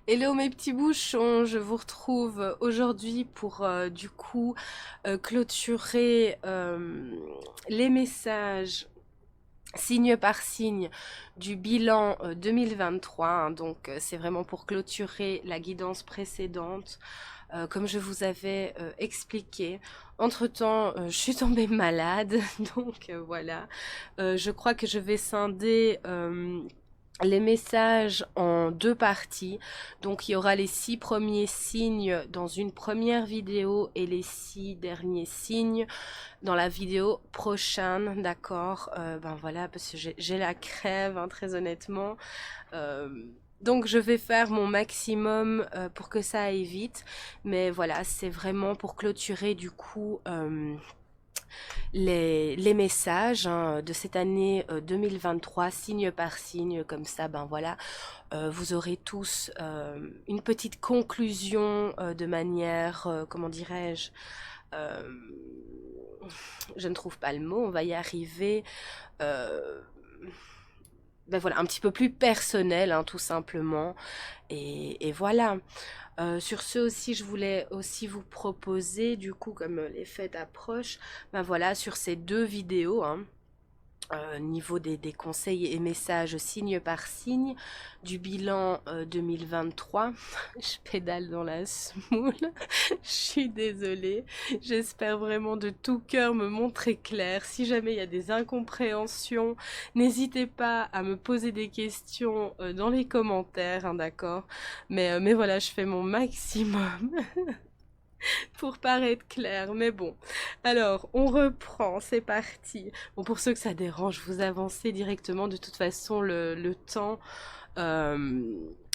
Hello mes petits bouchons, je vous retrouve aujourd'hui pour clôturer les messages signe par signe du bilan 2023, hein. Donc c'est vraiment pour clôturer la guidance précédente. Comme je vous avais expliqué, entre-temps, je suis tombée malade, donc voilà. Je crois que je vais scinder les messages en deux parties. Donc il y aura les 6 premiers signes dans une première vidéo et les 6 derniers signes dans la vidéo prochaine, d'accord. Ben voilà, parce que j'ai la crève, hein, très honnêtement. Euh, donc je vais faire mon maximum pour que ça aille vite. Mais voilà, c'est vraiment pour clôturer du coup les messages, hein, de cette année 2023, signe par signe, comme ça, ben voilà, vous aurez tous une petite conclusion de manière, comment dirais-je, euh, je ne trouve pas le mot, on va y arriver. euh, ben voilà, un petit peu plus personnel, hein, tout simplement. Et voilà. Sur ce aussi, je voulais aussi vous proposer, du coup, comme les fêtes approchent, ben voilà, sur ces deux vidéos, hein, niveau des conseils et messages signe par signe du bilan 2023. Je pédale dans la semoule, je suis désolée. J'espère vraiment de tout cœur me montrer clair. Si jamais il y a des incompréhensions, n'hésitez pas à me poser des questions dans les commentaires, hein, d'accord. Mais voilà, je fais mon maximum pour paraître clair, mais bon. Alors, on reprend, c'est parti. Bon, pour ceux que ça dérange, vous avancez directement. De toute façon, le temps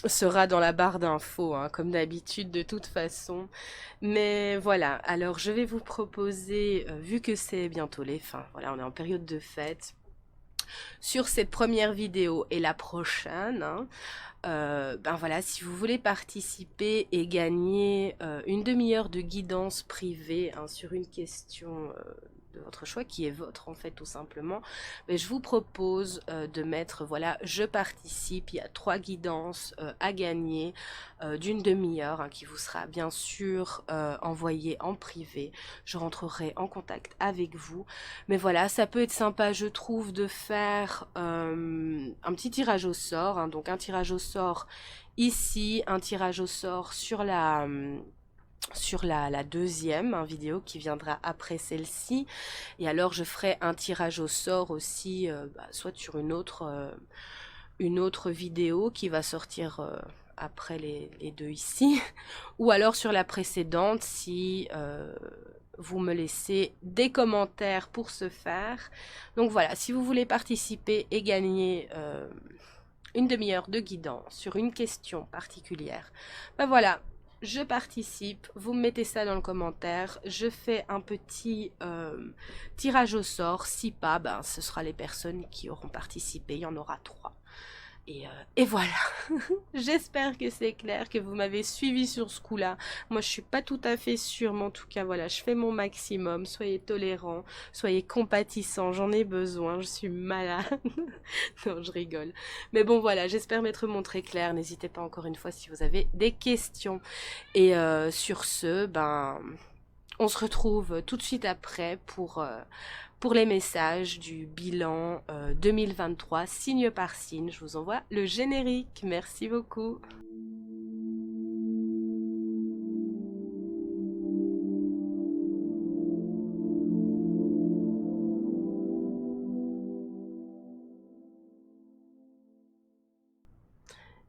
sera dans la barre d'infos, hein, comme d'habitude, de toute façon. Mais voilà, alors je vais vous proposer, vu que c'est bientôt les fins, voilà, on est en période de fête, sur cette première vidéo et la prochaine, hein, ben voilà, si vous voulez participer et gagner une demi-heure de guidance privée, hein, sur une question de votre choix, qui est votre en fait tout simplement, mais je vous propose de mettre, voilà, je participe. Il y a 3 guidances à gagner d'une demi-heure, hein, qui vous sera bien sûr envoyée en privé. Je rentrerai en contact avec vous. Mais voilà, ça peut être sympa, je trouve, de faire un petit tirage au sort, hein. Donc un tirage au sort ici, un tirage au sort sur la deuxième, hein, vidéo qui viendra après celle-ci. Et alors je ferai un tirage au sort aussi, soit sur une autre vidéo qui va sortir après les deux ici, ou alors sur la précédente si vous me laissez des commentaires pour ce faire. Donc voilà, si vous voulez participer et gagner une demi-heure de guidance sur une question particulière, ben voilà, je participe, vous me mettez ça dans le commentaire, je fais un petit tirage au sort. Si pas, ben ce sera les personnes qui auront participé, il y en aura 3. Et voilà, j'espère que c'est clair, que vous m'avez suivi sur ce coup-là. Moi, je suis pas tout à fait sûre, mais en tout cas, voilà, je fais mon maximum. Soyez tolérants, soyez compatissants, j'en ai besoin, je suis malade. Non, je rigole. Mais bon, voilà, j'espère m'être montré clair. N'hésitez pas encore une fois si vous avez des questions. Et sur ce, ben, on se retrouve tout de suite après pour les messages du bilan 2023, signe par signe. Je vous envoie le générique. Merci beaucoup.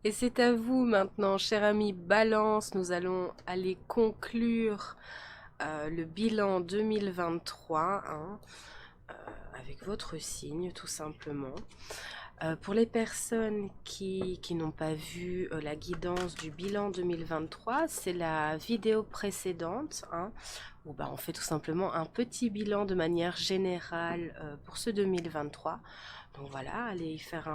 Et c'est à vous maintenant, cher ami Balance. Nous allons aller conclure le bilan 2023, hein, avec votre signe, tout simplement. Pour les personnes qui n'ont pas vu la guidance du bilan 2023, c'est la vidéo précédente, hein, où bah, on fait tout simplement un petit bilan de manière générale pour ce 2023. Donc voilà, allez y faire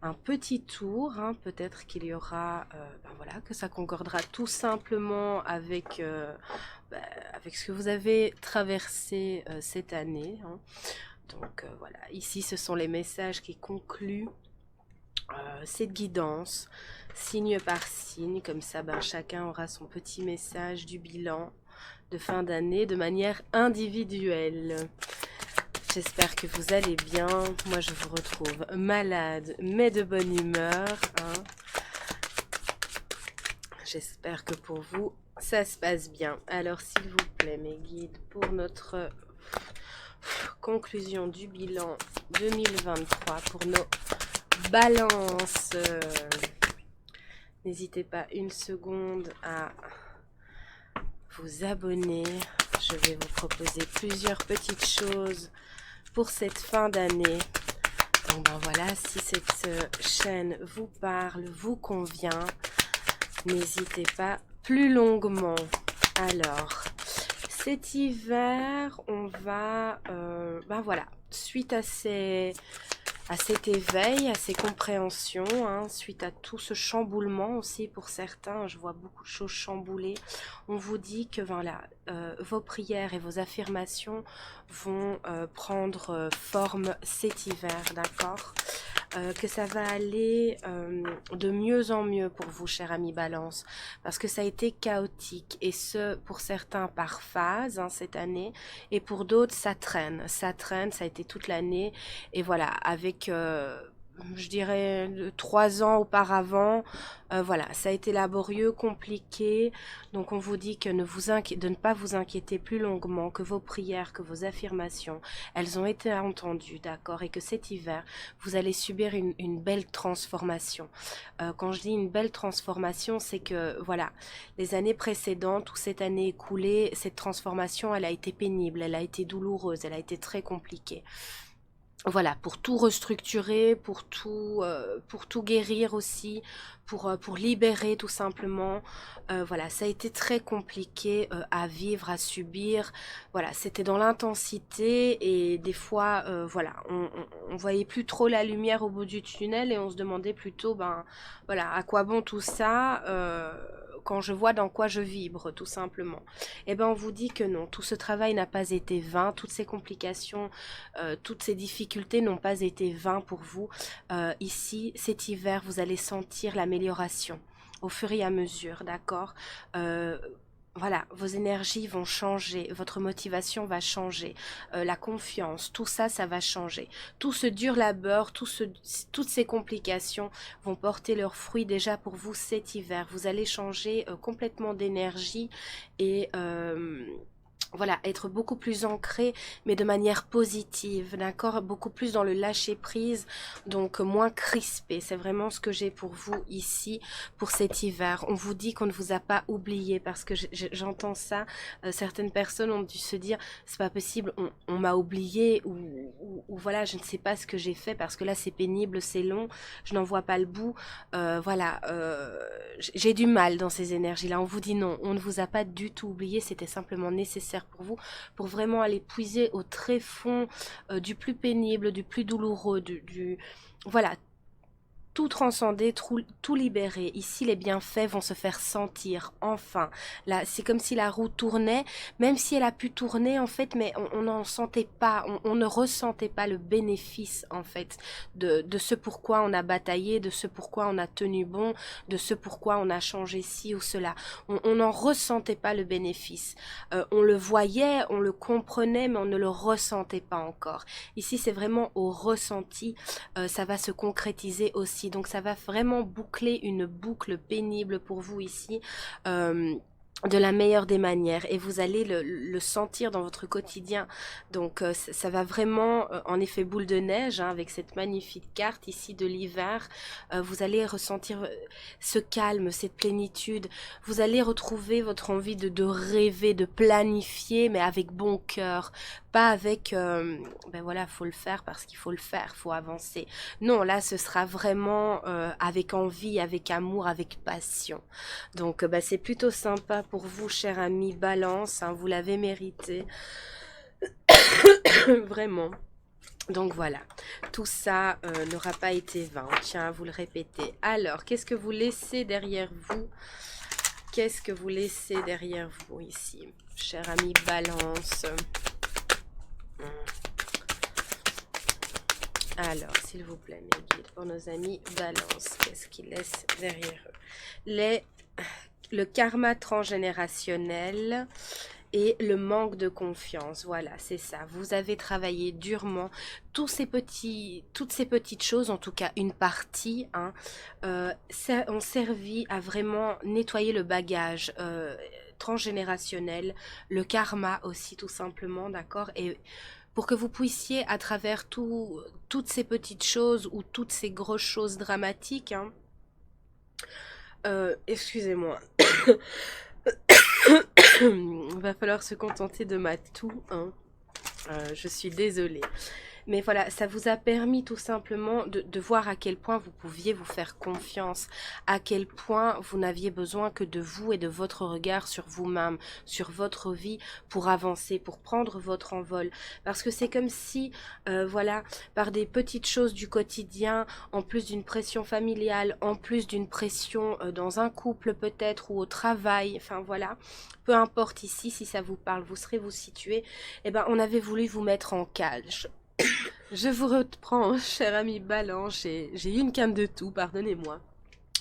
un petit tour, hein. Peut-être qu'il y aura, ben voilà, que ça concordera tout simplement bah, avec ce que vous avez traversé cette année, hein. Donc voilà, ici ce sont les messages qui concluent cette guidance, signe par signe, comme ça ben, chacun aura son petit message du bilan de fin d'année de manière individuelle. J'espère que vous allez bien. Moi je vous retrouve malade mais de bonne humeur. Hein. J'espère que pour vous ça se passe bien. Alors s'il vous plaît mes guides, pour notre conclusion du bilan 2023 pour nos balances, n'hésitez pas une seconde à vous abonner. Je vais vous proposer plusieurs petites choses pour cette fin d'année. Donc ben voilà, si cette chaîne vous parle, vous convient, n'hésitez pas plus longuement. Alors, cet hiver, on va, ben voilà, suite à cet éveil, à ces compréhensions, hein, suite à tout ce chamboulement aussi pour certains, je vois beaucoup de choses chamboulées, on vous dit que voilà, vos prières et vos affirmations vont prendre forme cet hiver, d'accord ? Que ça va aller de mieux en mieux pour vous, chers amis Balance, parce que ça a été chaotique, et ce, pour certains par phase, hein, cette année, et pour d'autres, ça traîne, ça a été toute l'année, et voilà, avec... je dirais 3 ans auparavant, voilà, ça a été laborieux, compliqué, donc on vous dit que de ne pas vous inquiéter plus longuement, que vos prières, que vos affirmations, elles ont été entendues, d'accord, et que cet hiver, vous allez subir une belle transformation. Quand je dis une belle transformation, c'est que, voilà, les années précédentes ou cette année écoulée, cette transformation, elle a été pénible, elle a été douloureuse, elle a été très compliquée. Voilà, pour tout restructurer, pour tout guérir aussi, pour libérer tout simplement. Voilà, ça a été très compliqué à vivre, à subir. Voilà, c'était dans l'intensité et des fois, voilà, on voyait plus trop la lumière au bout du tunnel et on se demandait plutôt, ben, voilà, à quoi bon tout ça quand je vois dans quoi je vibre, tout simplement. Eh ben, on vous dit que non, tout ce travail n'a pas été vain, toutes ces complications, toutes ces difficultés n'ont pas été vains pour vous. Ici, cet hiver, vous allez sentir l'amélioration au fur et à mesure, d'accord. Voilà, vos énergies vont changer, votre motivation va changer, la confiance, tout ça, ça va changer. Tout ce dur labeur, toutes ces complications vont porter leurs fruits déjà pour vous cet hiver. Vous allez changer complètement d'énergie et... voilà, être beaucoup plus ancré, mais de manière positive, d'accord, beaucoup plus dans le lâcher prise, donc moins crispé. C'est vraiment ce que j'ai pour vous ici, pour cet hiver. On vous dit qu'on ne vous a pas oublié, parce que j'entends ça, certaines personnes ont dû se dire, c'est pas possible, on m'a oublié, ou voilà, je ne sais pas ce que j'ai fait, parce que là c'est pénible, c'est long, je n'en vois pas le bout, voilà, j'ai du mal dans ces énergies-là. On vous dit non, on ne vous a pas du tout oublié, c'était simplement nécessaire pour vous, pour vraiment aller puiser au tréfonds du plus pénible, du plus douloureux, voilà, tout transcender, tout libérer. Ici, les bienfaits vont se faire sentir, enfin. Là, c'est comme si la roue tournait, même si elle a pu tourner, en fait, mais on n'en sentait pas, on ne ressentait pas le bénéfice, en fait, de ce pourquoi on a bataillé, de ce pourquoi on a tenu bon, de ce pourquoi on a changé ci ou cela. On n'en ressentait pas le bénéfice. On le voyait, on le comprenait, mais on ne le ressentait pas encore. Ici, c'est vraiment au ressenti, ça va se concrétiser aussi. Donc ça va vraiment boucler une boucle pénible pour vous ici. De la meilleure des manières, et vous allez le sentir dans votre quotidien. Donc ça va vraiment en effet boule de neige, hein, avec cette magnifique carte ici de l'hiver. Vous allez ressentir ce calme, cette plénitude. Vous allez retrouver votre envie de rêver, de planifier, mais avec bon cœur, pas avec ben voilà, faut le faire parce qu'il faut le faire, faut avancer. Non, là ce sera vraiment avec envie, avec amour, avec passion. Donc bah, c'est plutôt sympa pour vous, cher ami Balance, hein, vous l'avez mérité, vraiment. Donc voilà, tout ça n'aura pas été vain, on tient à vous le répéter. Alors, qu'est-ce que vous laissez derrière vous? Qu'est-ce que vous laissez derrière vous ici, cher ami Balance? Alors, s'il vous plaît, mes guides, pour nos amis Balance, qu'est-ce qu'ils laissent derrière eux? Le karma transgénérationnel et le manque de confiance. Voilà, c'est ça. Vous avez travaillé durement. Toutes ces petites choses, en tout cas une partie, hein, ont servi à vraiment nettoyer le bagage transgénérationnel, le karma aussi, tout simplement, d'accord? Et pour que vous puissiez, à travers toutes ces petites choses ou toutes ces grosses choses dramatiques, hein, excusez-moi, va falloir se contenter de ma toux, hein. Je suis désolée. Mais voilà, ça vous a permis tout simplement de voir à quel point vous pouviez vous faire confiance, à quel point vous n'aviez besoin que de vous et de votre regard sur vous-même, sur votre vie pour avancer, pour prendre votre envol. Parce que c'est comme si, voilà, par des petites choses du quotidien, en plus d'une pression familiale, en plus d'une pression dans un couple peut-être ou au travail, enfin voilà, peu importe ici, si ça vous parle, vous serez vous situer, eh ben on avait voulu vous mettre en cage. Je vous reprends, cher ami Balance, j'ai eu une canne de tout, pardonnez-moi.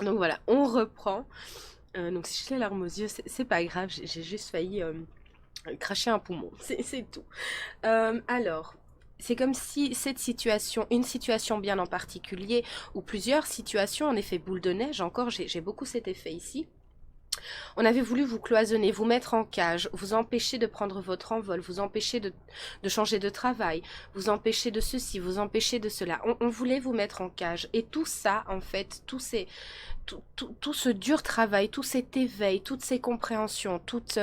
Donc voilà, on reprend. Donc si j'ai les larmes aux yeux, c'est pas grave, j'ai juste failli cracher un poumon, c'est tout. Alors, c'est comme si cette situation, une situation bien en particulier, ou plusieurs situations, en effet boule de neige, encore j'ai beaucoup cet effet ici. On avait voulu vous cloisonner, vous mettre en cage, vous empêcher de prendre votre envol, vous empêcher de changer de travail, vous empêcher de ceci, vous empêcher de cela. On voulait vous mettre en cage. Et tout ça, en fait, tout ce dur travail, tout cet éveil, toutes ces compréhensions, toutes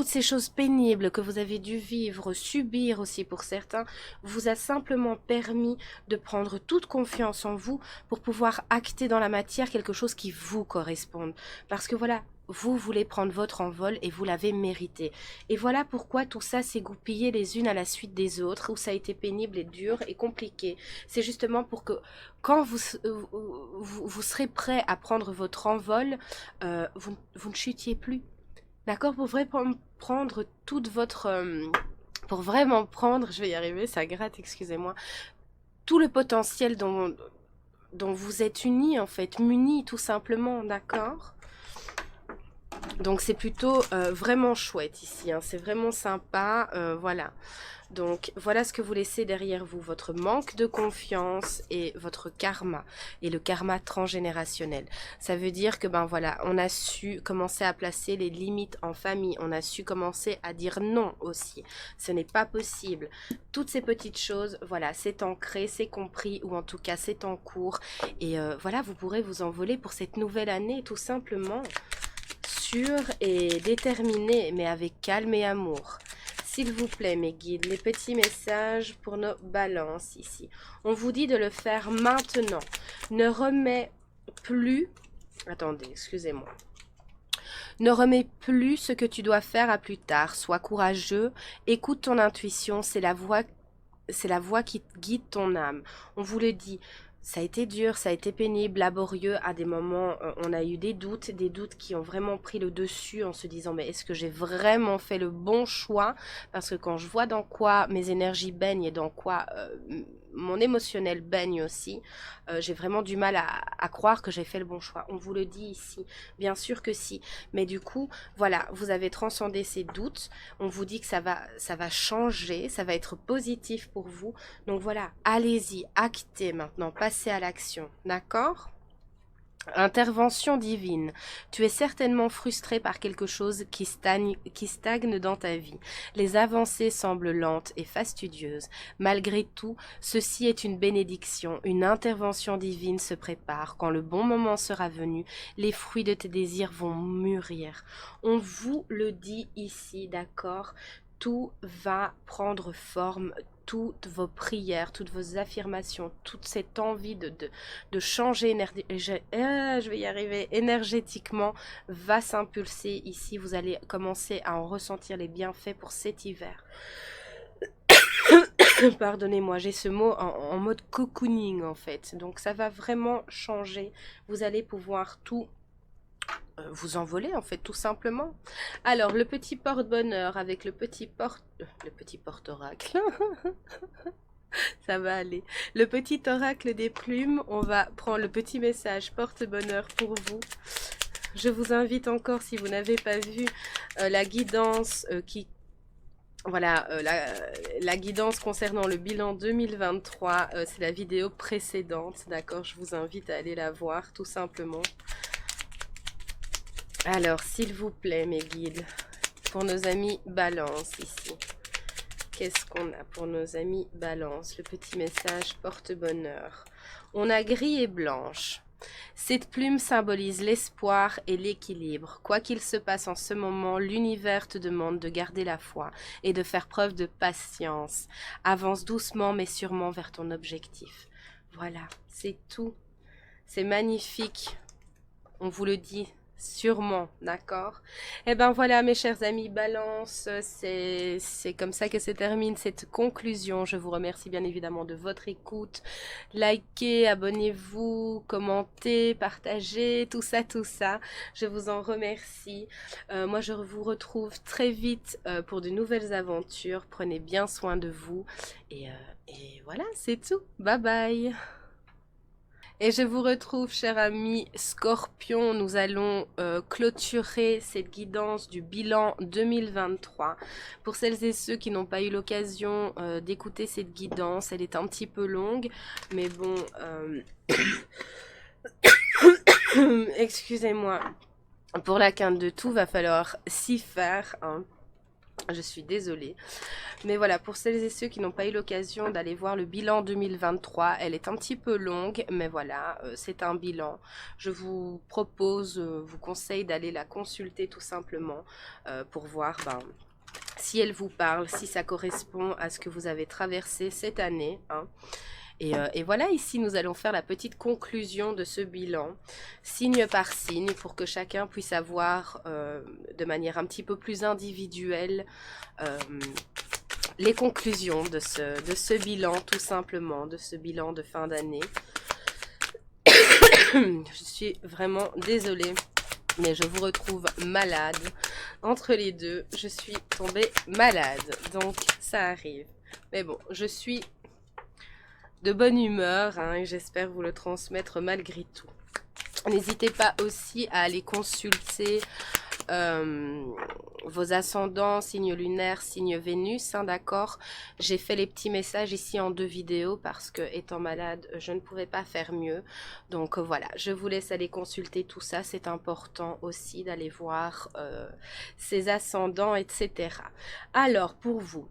ces choses pénibles que vous avez dû vivre, subir aussi pour certains, vous a simplement permis de prendre toute confiance en vous pour pouvoir acter dans la matière quelque chose qui vous corresponde. Parce que voilà, vous voulez prendre votre envol et vous l'avez mérité. Et voilà pourquoi tout ça s'est goupillé les unes à la suite des autres, où ça a été pénible et dur et compliqué. C'est justement pour que quand vous serez prêt à prendre votre envol, vous ne chutiez plus. D'accord? Pour vraiment prendre toute votre... pour vraiment prendre, je vais y arriver, ça gratte, excusez-moi, tout le potentiel dont vous êtes unis, en fait, munis tout simplement, d'accord? Donc c'est plutôt vraiment chouette ici, hein. C'est vraiment sympa, voilà. Donc voilà ce que vous laissez derrière vous, votre manque de confiance et votre karma, et le karma transgénérationnel. Ça veut dire que ben voilà, on a su commencer à placer les limites en famille, on a su commencer à dire non aussi. Ce n'est pas possible. Toutes ces petites choses, voilà, c'est ancré, c'est compris, ou en tout cas c'est en cours. Et voilà, vous pourrez vous envoler pour cette nouvelle année tout simplement. Sûr et déterminé, mais avec calme et amour. S'il vous plaît, mes guides, les petits messages pour nos balances ici. On vous dit de le faire maintenant. Ne remets plus... Attendez, excusez-moi. Ne remets plus ce que tu dois faire à plus tard. Sois courageux. Écoute ton intuition. C'est la voix qui guide ton âme. On vous le dit. Ça a été dur, ça a été pénible, laborieux. À des moments, on a eu des doutes qui ont vraiment pris le dessus en se disant mais est-ce que j'ai vraiment fait le bon choix? Parce que quand je vois dans quoi mes énergies baignent et dans quoi mon émotionnel baigne aussi, j'ai vraiment du mal à croire que j'ai fait le bon choix. On vous le dit ici, bien sûr que si. Mais du coup, voilà, vous avez transcendé ces doutes. On vous dit que ça va changer, ça va être positif pour vous. Donc voilà, allez-y, actez maintenant, passez à l'action, d'accord? Intervention divine. Tu es certainement frustré par quelque chose qui stagne dans ta vie. Les avancées semblent lentes et fastidieuses. Malgré tout, ceci est une bénédiction. Une intervention divine se prépare. Quand le bon moment sera venu, les fruits de tes désirs vont mûrir. On vous le dit ici, d'accord? Tout va prendre forme, toutes vos prières, toutes vos affirmations, toute cette envie de changer je vais y arriver, énergétiquement va s'impulser ici. Vous allez commencer à en ressentir les bienfaits pour cet hiver. Pardonnez-moi, j'ai ce mot en mode cocooning en fait. Donc ça va vraiment changer. Vous allez pouvoir tout vous envoler en fait tout simplement. Alors le petit porte-bonheur avec le petit porte-oracle. Ça va aller. Le petit oracle des plumes, on va prendre le petit message porte-bonheur pour vous. Je vous invite encore, si vous n'avez pas vu la guidance voilà, la guidance concernant le bilan 2023, c'est la vidéo précédente, d'accord? Je vous invite à aller la voir, tout simplement. Alors, s'il vous plaît, mes guides, pour nos amis Balance ici. Qu'est-ce qu'on a pour nos amis Balance? Le petit message porte-bonheur. On a gris et blanche. Cette plume symbolise l'espoir et l'équilibre. Quoi qu'il se passe en ce moment, l'univers te demande de garder la foi et de faire preuve de patience. Avance doucement mais sûrement vers ton objectif. Voilà, c'est tout. C'est magnifique. On vous le dit. Sûrement, d'accord? Et ben voilà, mes chers amis Balance, c'est comme ça que se termine cette conclusion. Je vous remercie bien évidemment de votre écoute. Likez, abonnez-vous, commentez, partagez, tout ça, tout ça. Je vous en remercie. Moi, je vous retrouve très vite pour de nouvelles aventures. Prenez bien soin de vous. Et voilà, c'est tout. Bye bye. Et je vous retrouve, cher ami Scorpion. Nous allons clôturer cette guidance du bilan 2023. Pour celles et ceux qui n'ont pas eu l'occasion d'écouter cette guidance, elle est un petit peu longue, mais bon, excusez-moi. Pour la quinte de tout, va falloir s'y faire, hein. Je suis désolée. Mais voilà, pour celles et ceux qui n'ont pas eu l'occasion d'aller voir le bilan 2023, elle est un petit peu longue, mais voilà, c'est un bilan. Je vous propose, vous conseille d'aller la consulter tout simplement pour voir si elle vous parle, si ça correspond à ce que vous avez traversé cette année, hein. Et voilà, ici nous allons faire la petite conclusion de ce bilan, signe par signe, pour que chacun puisse avoir de manière un petit peu plus individuelle les conclusions de ce bilan, tout simplement, de ce bilan de fin d'année. Je suis vraiment désolée, mais je vous retrouve malade. Entre les deux, je suis tombée malade, donc ça arrive. Mais bon, je suis de bonne humeur, hein, et j'espère vous le transmettre malgré tout. N'hésitez pas aussi à aller consulter vos ascendants, signes lunaires, signes Vénus, hein, d'accord? J'ai fait les petits messages ici en 2 vidéos parce que, étant malade, je ne pouvais pas faire mieux. Donc voilà, je vous laisse aller consulter tout ça. C'est important aussi d'aller voir ces ascendants, etc. Alors, pour vous,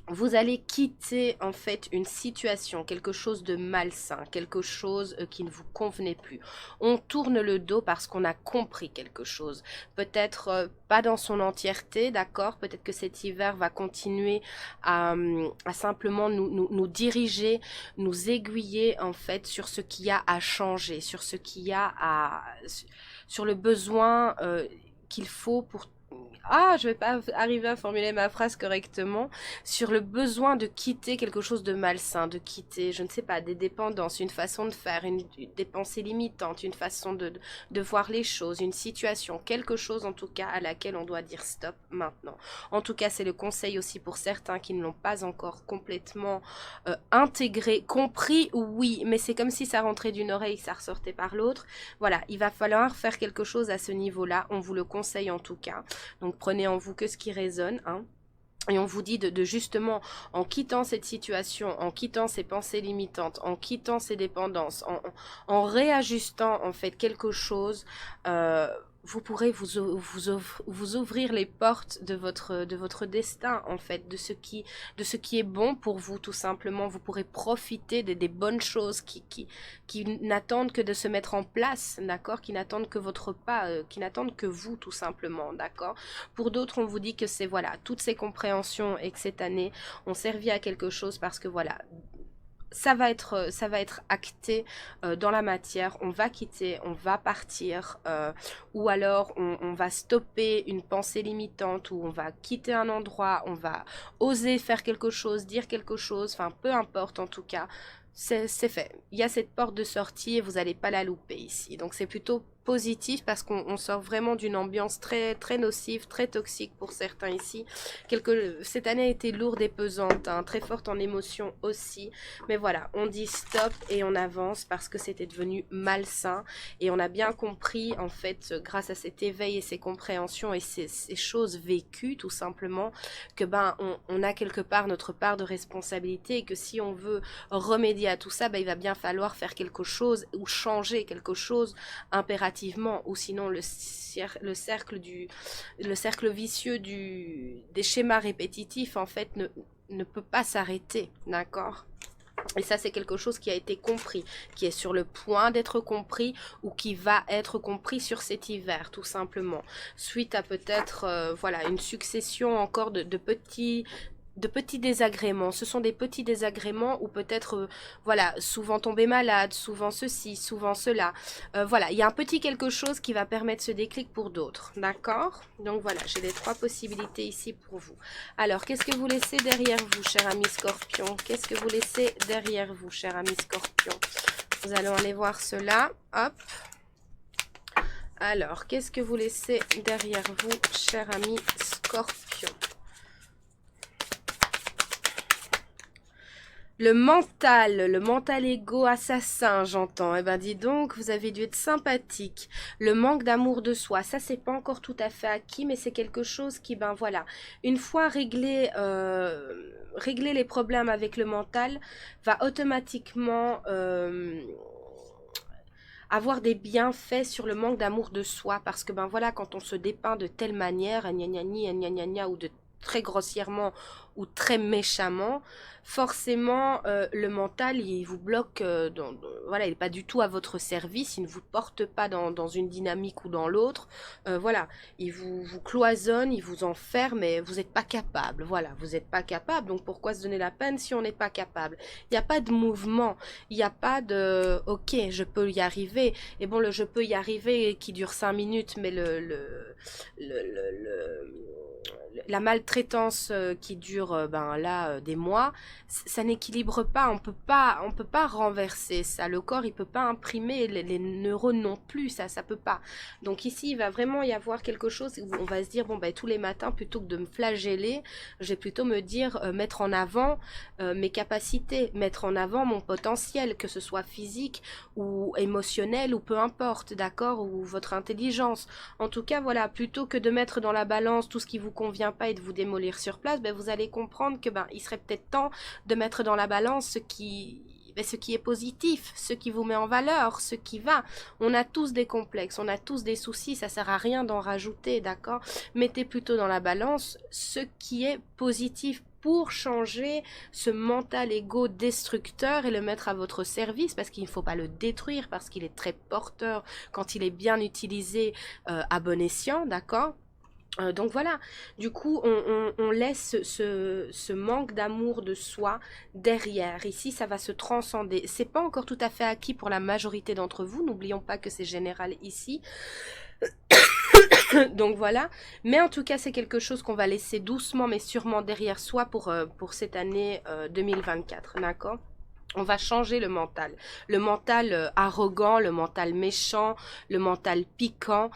vous allez quitter en fait une situation, quelque chose de malsain, quelque chose qui ne vous convenait plus. On tourne le dos parce qu'on a compris quelque chose. Peut-être pas dans son entièreté, d'accord? Peut-être que cet hiver va continuer à simplement nous diriger, nous aiguiller en fait sur ce qu'il y a à changer, sur ce qu'il y a à... sur le besoin qu'il faut pour... Ah, je vais pas arriver à formuler ma phrase correctement. Sur le besoin de quitter quelque chose de malsain, de quitter, je ne sais pas, des dépendances, une façon de faire, des pensées limitantes, une façon de voir les choses, une situation, quelque chose en tout cas à laquelle on doit dire stop maintenant. En tout cas, c'est le conseil aussi pour certains qui ne l'ont pas encore complètement intégré, compris, oui, mais c'est comme si ça rentrait d'une oreille, ça ressortait par l'autre. Voilà, il va falloir faire quelque chose à ce niveau-là, on vous le conseille en tout cas. Donc prenez en vous que ce qui résonne, hein. Et on vous dit de justement, en quittant cette situation, en quittant ces pensées limitantes, en quittant ces dépendances, en réajustant en fait quelque chose, vous pourrez vous ouvrir les portes de votre destin en fait, de ce qui est bon pour vous tout simplement. Vous pourrez profiter des bonnes choses qui n'attendent que de se mettre en place, d'accord, qui n'attendent que votre pas, qui n'attendent que vous tout simplement, d'accord. Pour d'autres, on vous dit que c'est voilà, toutes ces compréhensions et que cette année ont servi à quelque chose parce que voilà, ça va être acté dans la matière, on va quitter, on va partir, ou alors on va stopper une pensée limitante, ou on va quitter un endroit, on va oser faire quelque chose, dire quelque chose, enfin peu importe en tout cas, c'est fait. Il y a cette porte de sortie et vous n'allez pas la louper ici, donc c'est plutôt positif parce qu'on sort vraiment d'une ambiance très très nocive, très toxique pour certains ici. Cette année a été lourde et pesante, hein, très forte en émotions aussi. Mais voilà, on dit stop et on avance parce que c'était devenu malsain. Et on a bien compris, en fait, grâce à cet éveil et ces compréhensions et ces choses vécues, tout simplement, que ben on a quelque part notre part de responsabilité et que si on veut remédier à tout ça, ben, il va bien falloir faire quelque chose ou changer quelque chose impérativement, ou sinon le cercle vicieux des schémas répétitifs en fait ne peut pas s'arrêter, d'accord? Et ça, c'est quelque chose qui a été compris, qui est sur le point d'être compris ou qui va être compris sur cet hiver, tout simplement. Suite à peut-être, voilà, une succession encore de petits désagréments. Ce sont des petits désagréments ou peut-être, voilà, souvent tomber malade, souvent ceci, souvent cela. Voilà, il y a un petit quelque chose qui va permettre ce déclic pour d'autres, d'accord? Donc voilà, j'ai les 3 possibilités ici pour vous. Alors, qu'est-ce que vous laissez derrière vous, cher ami Scorpion? Qu'est-ce que vous laissez derrière vous, cher ami Scorpion? Nous allons aller voir cela. Hop. Alors, qu'est-ce que vous laissez derrière vous, cher ami Scorpion? Le mental égo assassin, j'entends. Eh ben, dis donc, vous avez dû être sympathique. Le manque d'amour de soi, ça, c'est pas encore tout à fait acquis, mais c'est quelque chose qui, ben voilà, une fois régler les problèmes avec le mental, va automatiquement avoir des bienfaits sur le manque d'amour de soi. Parce que, ben voilà, quand on se dépeint de telle manière, gna gna gna gna gna gna, ou de très grossièrement ou très méchamment, forcément le mental il vous bloque, voilà, il n'est pas du tout à votre service, il ne vous porte pas dans une dynamique ou dans l'autre, voilà, il vous cloisonne, il vous enferme et vous n'êtes pas capable, voilà, vous n'êtes pas capable, donc pourquoi se donner la peine si on n'est pas capable? Il n'y a pas de mouvement, il n'y a pas de ok, je peux y arriver, et bon, le je peux y arriver qui dure 5 minutes, mais la maltraitance qui dure ben là des mois, ça n'équilibre pas, on peut pas renverser ça, le corps il peut pas imprimer, les neurones non plus, ça peut pas. Donc ici il va vraiment y avoir quelque chose où on va se dire bon ben tous les matins plutôt que de me flageller, je vais plutôt me dire mettre en avant mes capacités, mettre en avant mon potentiel, que ce soit physique ou émotionnel ou peu importe, d'accord, ou votre intelligence. En tout cas voilà, plutôt que de mettre dans la balance tout ce qui vous convient pas et de vous démolir sur place, ben vous allez comprendre que ben il serait peut-être temps de mettre dans la balance ce qui est positif, ce qui vous met en valeur, ce qui va. On a tous des complexes, on a tous des soucis, ça sert à rien d'en rajouter, d'accord? Mettez plutôt dans la balance ce qui est positif pour changer ce mental égo destructeur et le mettre à votre service, parce qu'il ne faut pas le détruire, parce qu'il est très porteur quand il est bien utilisé à bon escient, d'accord? Donc voilà, du coup on laisse ce manque d'amour de soi derrière. Ici ça va se transcender. C'est pas encore tout à fait acquis pour la majorité d'entre vous, n'oublions pas que c'est général ici. Donc voilà, mais en tout cas c'est quelque chose qu'on va laisser doucement mais sûrement derrière soi pour cette année 2024, d'accord? On va changer le mental arrogant, le mental méchant, le mental piquant,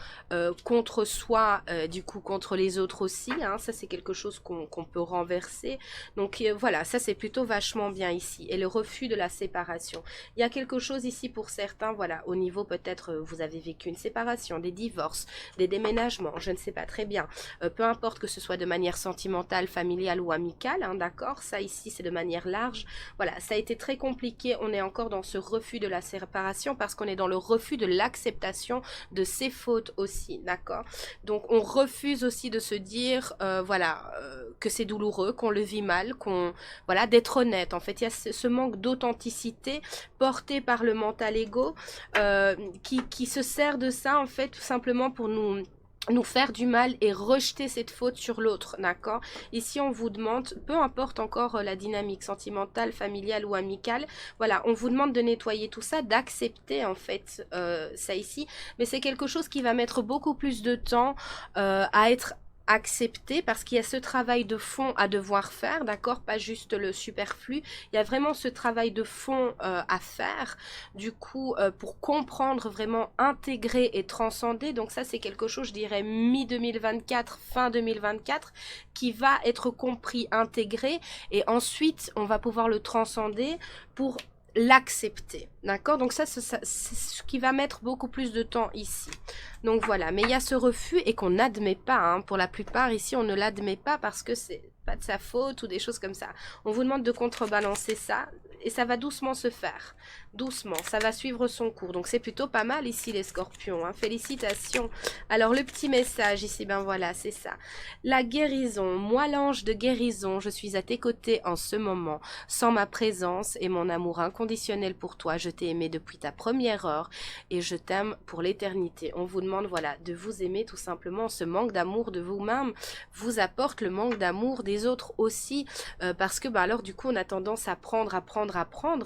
contre soi, du coup contre les autres aussi, hein, ça c'est quelque chose qu'on peut renverser, donc voilà, ça c'est plutôt vachement bien ici, et le refus de la séparation. Il y a quelque chose ici pour certains, voilà, au niveau peut-être vous avez vécu une séparation, des divorces, des déménagements, je ne sais pas très bien, peu importe que ce soit de manière sentimentale, familiale ou amicale, hein, d'accord, ça ici c'est de manière large, voilà, ça a été très compliqué, on est encore dans ce refus de la séparation parce qu'on est dans le refus de l'acceptation de ses fautes aussi, d'accord? Donc on refuse aussi de se dire, voilà, que c'est douloureux, qu'on le vit mal, voilà, d'être honnête. En fait, il y a ce manque d'authenticité porté par le mental égo qui se sert de ça, en fait, tout simplement pour nous faire du mal et rejeter cette faute sur l'autre, d'accord? Ici, on vous demande, peu importe encore la dynamique sentimentale, familiale ou amicale, voilà, on vous demande de nettoyer tout ça, d'accepter en fait ça ici, mais c'est quelque chose qui va mettre beaucoup plus de temps à être accepter, parce qu'il y a ce travail de fond à devoir faire, d'accord, pas juste le superflu, il y a vraiment ce travail de fond à faire, du coup, pour comprendre, vraiment intégrer et transcender. Donc ça, c'est quelque chose, je dirais, mi-2024, fin 2024, qui va être compris, intégré, et ensuite, on va pouvoir le transcender pour l'accepter, d'accord. Donc ça, c'est ce qui va mettre beaucoup plus de temps ici. Donc voilà, mais il y a ce refus et qu'on n'admet pas, hein. Pour la plupart ici, on ne l'admet pas parce que c'est pas de sa faute ou des choses comme ça. On vous demande de contrebalancer ça et ça va doucement se faire. Doucement, ça va suivre son cours. Donc c'est plutôt pas mal ici les scorpions, hein. Félicitations. Alors le petit message ici, ben voilà, c'est ça. La guérison, moi l'ange de guérison, je suis à tes côtés en ce moment. Sans ma présence et mon amour inconditionnel pour toi, je t'ai aimé depuis ta première heure et je t'aime pour l'éternité. On vous demande, voilà, de vous aimer tout simplement. Ce manque d'amour de vous-même vous apporte le manque d'amour des autres aussi, parce que, bah, alors du coup, on a tendance à prendre,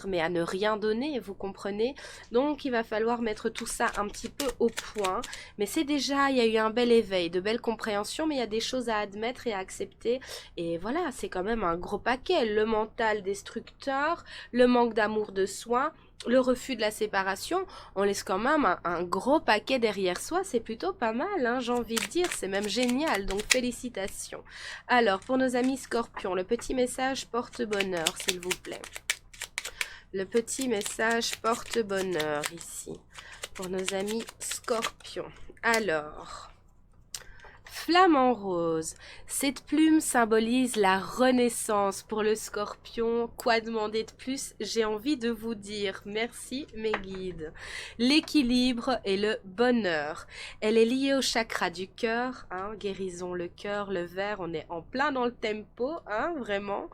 mais à ne rien donner, vous comprenez? Donc, il va falloir mettre tout ça un petit peu au point. Mais c'est déjà, il y a eu un bel éveil, de belles compréhensions, mais il y a des choses à admettre et à accepter. Et voilà, c'est quand même un gros paquet. Le mental destructeur, le manque d'amour de soi, le refus de la séparation, on laisse quand même un gros paquet derrière soi, c'est plutôt pas mal, hein, j'ai envie de dire, c'est même génial, donc félicitations. Alors, pour nos amis scorpions, le petit message porte-bonheur, s'il vous plaît. Le petit message porte-bonheur ici, pour nos amis scorpions. Alors... Flamant rose, cette plume symbolise la renaissance pour le scorpion. Quoi demander de plus? J'ai envie de vous dire merci mes guides. L'équilibre et le bonheur. Elle est liée au chakra du cœur, hein, guérison le cœur, le vert, on est en plein dans le tempo, hein, vraiment.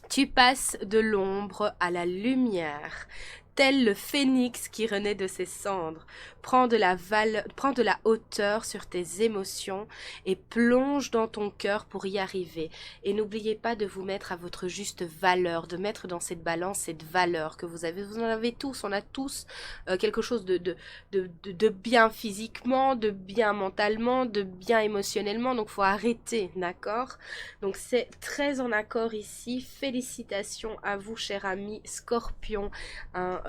Tu passes de l'ombre à la lumière. Tel le phénix qui renaît de ses cendres, prends de la hauteur sur tes émotions et plonge dans ton cœur pour y arriver. Et n'oubliez pas de vous mettre à votre juste valeur, de mettre dans cette balance cette valeur que vous avez. Vous en avez tous, on a tous quelque chose de bien physiquement, de bien mentalement, de bien émotionnellement. Donc, il faut arrêter, d'accord? Donc, c'est très en accord ici. Félicitations à vous, cher ami Scorpion, hein,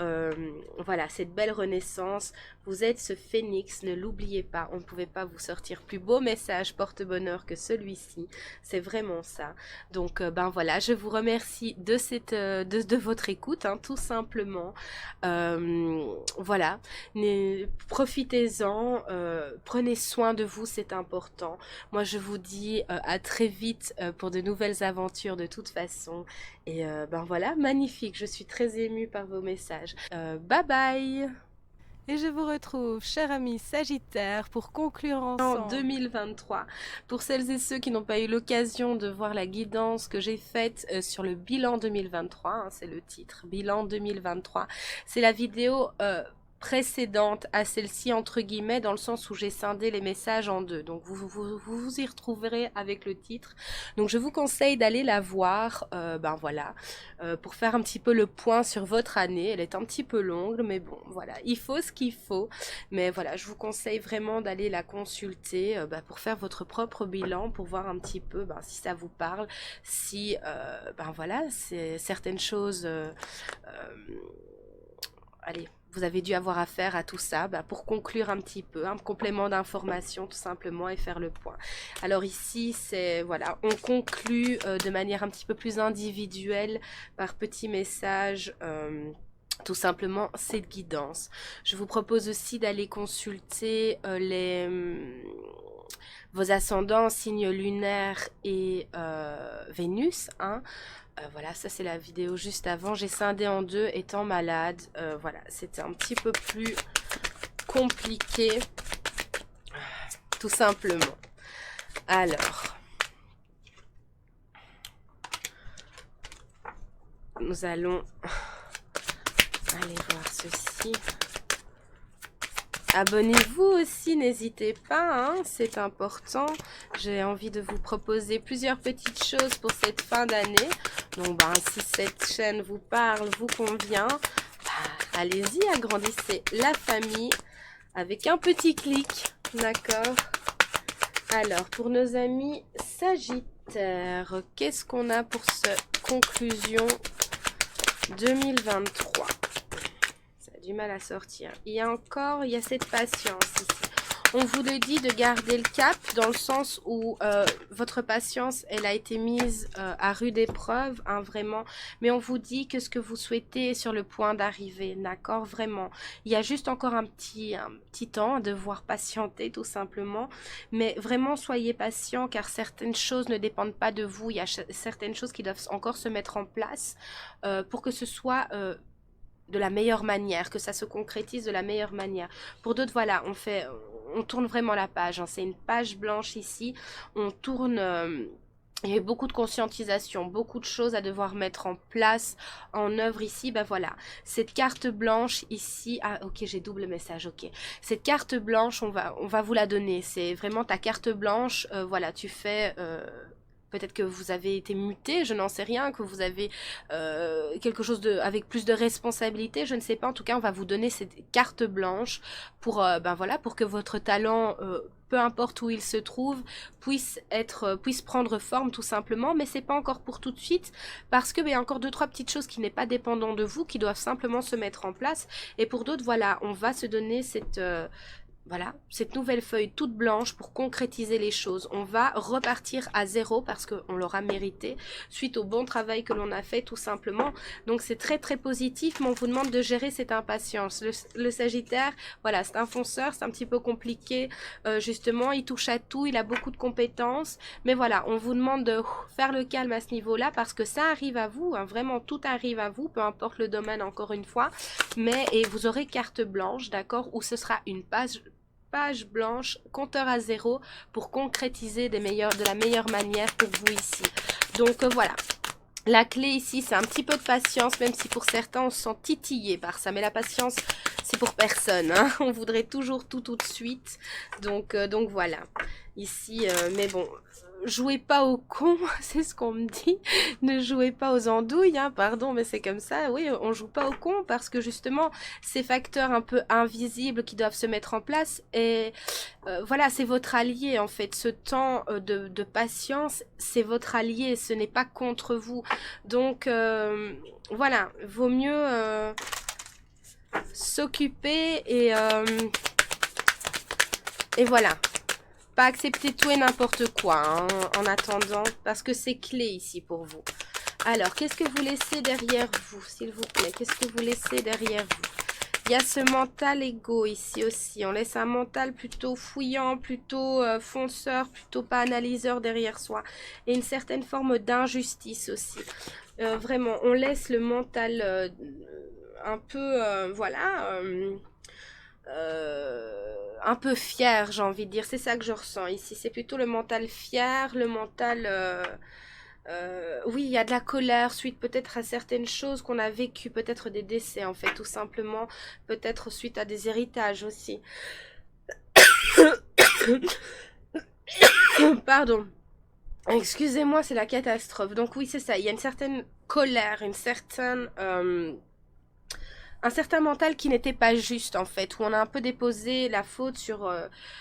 voilà, cette belle renaissance, vous êtes ce phénix, ne l'oubliez pas, on ne pouvait pas vous sortir plus beau message porte-bonheur que celui-ci, c'est vraiment ça. Donc ben voilà, je vous remercie de votre écoute, hein, tout simplement. Voilà, profitez-en, prenez soin de vous, c'est important. Moi je vous dis à très vite pour de nouvelles aventures de toute façon. Et ben voilà, magnifique, je suis très émue par vos messages. Bye bye! Et je vous retrouve, chers amis Sagittaires, pour conclure ensemble en 2023. Pour celles et ceux qui n'ont pas eu l'occasion de voir la guidance que j'ai faite sur le bilan 2023, hein, c'est le titre, bilan 2023. C'est la vidéo... précédente à celle-ci entre guillemets, dans le sens où j'ai scindé les messages en deux, donc vous y retrouverez avec le titre. Donc je vous conseille d'aller la voir, ben voilà, pour faire un petit peu le point sur votre année. Elle est un petit peu longue, mais bon voilà, il faut ce qu'il faut, mais voilà, je vous conseille vraiment d'aller la consulter pour faire votre propre bilan, pour voir un petit peu si ça vous parle, si ben voilà, c'est certaines choses allez, vous avez dû avoir affaire à tout ça pour conclure un petit peu, un complément d'information tout simplement et faire le point. Alors ici, c'est voilà, on conclut de manière un petit peu plus individuelle par petits messages. Tout simplement cette guidance. Je vous propose aussi d'aller consulter vos ascendants, signes lunaires et Vénus, hein. Voilà, ça c'est la vidéo juste avant. J'ai scindé en deux étant malade. Voilà, c'était un petit peu plus compliqué. Tout simplement. Alors, nous allons aller voir ceci. Abonnez-vous aussi, n'hésitez pas, hein, c'est important. J'ai envie de vous proposer plusieurs petites choses pour cette fin d'année. Donc, si cette chaîne vous parle, vous convient, allez-y, agrandissez la famille avec un petit clic, d'accord? Alors, pour nos amis Sagittaires, qu'est-ce qu'on a pour cette conclusion 2023? Ça a du mal à sortir. Il y a cette patience ici. On vous le dit de garder le cap dans le sens où votre patience, elle a été mise à rude épreuve, hein, vraiment. Mais on vous dit que ce que vous souhaitez est sur le point d'arriver, d'accord, vraiment. Il y a juste encore un petit temps à devoir patienter, tout simplement. Mais vraiment, soyez patient, car certaines choses ne dépendent pas de vous. Il y a certaines choses qui doivent encore se mettre en place pour que ce soit... de la meilleure manière, que ça se concrétise de la meilleure manière. Pour d'autres, voilà, on tourne vraiment la page, hein. C'est une page blanche ici, on tourne... il y a eu beaucoup de conscientisation, beaucoup de choses à devoir mettre en place, en œuvre ici. Ben voilà, cette carte blanche ici, ah ok, j'ai double message, ok. Cette carte blanche, on va vous la donner, c'est vraiment ta carte blanche, voilà, tu fais... peut-être que vous avez été muté, je n'en sais rien, que vous avez quelque chose avec plus de responsabilité, je ne sais pas. En tout cas, on va vous donner cette carte blanche pour, ben voilà, pour que votre talent, peu importe où il se trouve, puisse prendre forme tout simplement. Mais c'est pas encore pour tout de suite, parce que ben, il y a encore deux trois petites choses qui n'est pas dépendant de vous, qui doivent simplement se mettre en place. Et pour d'autres, voilà, on va se donner cette voilà, cette nouvelle feuille toute blanche pour concrétiser les choses. On va repartir à zéro parce qu'on l'aura mérité suite au bon travail que l'on a fait tout simplement. Donc c'est très très positif, mais on vous demande de gérer cette impatience. Le Sagittaire, voilà, c'est un fonceur, c'est un petit peu compliqué justement, il touche à tout, il a beaucoup de compétences. Mais voilà, on vous demande de faire le calme à ce niveau-là parce que ça arrive à vous, hein, vraiment tout arrive à vous, peu importe le domaine encore une fois. Et vous aurez carte blanche, d'accord, où ce sera une page blanche, compteur à zéro pour concrétiser de la meilleure manière pour vous ici. Donc voilà. La clé ici, c'est un petit peu de patience, même si pour certains, on se sent titillé par ça. Mais la patience, c'est pour personne, hein. On voudrait toujours tout de suite. Donc voilà. Ici, mais bon... jouez pas au con, c'est ce qu'on me dit. Ne jouez pas aux andouilles, hein, pardon, mais c'est comme ça. Oui, on joue pas au con parce que justement, ces facteurs un peu invisibles qui doivent se mettre en place, et voilà, c'est votre allié en fait. Ce temps de patience, c'est votre allié, ce n'est pas contre vous. Donc voilà, vaut mieux s'occuper et voilà. Pas accepter tout et n'importe quoi hein, en attendant, parce que c'est clé ici pour vous. Alors, qu'est-ce que vous laissez derrière vous, s'il vous plaît? Qu'est-ce que vous laissez derrière vous? Il y a ce mental égo ici aussi. On laisse un mental plutôt fouillant, plutôt fonceur, plutôt pas analyseur derrière soi. Et une certaine forme d'injustice aussi. Vraiment, on laisse le mental un peu, voilà... un peu fier, j'ai envie de dire. C'est ça que je ressens ici. C'est plutôt le mental fier, le mental... oui, il y a de la colère suite peut-être à certaines choses qu'on a vécues, peut-être des décès en fait, tout simplement. Peut-être suite à des héritages aussi. Pardon. Excusez-moi, c'est la catastrophe. Donc oui, c'est ça. Il y a une certaine colère, une certaine... un certain mental qui n'était pas juste en fait, où on a un peu déposé la faute sur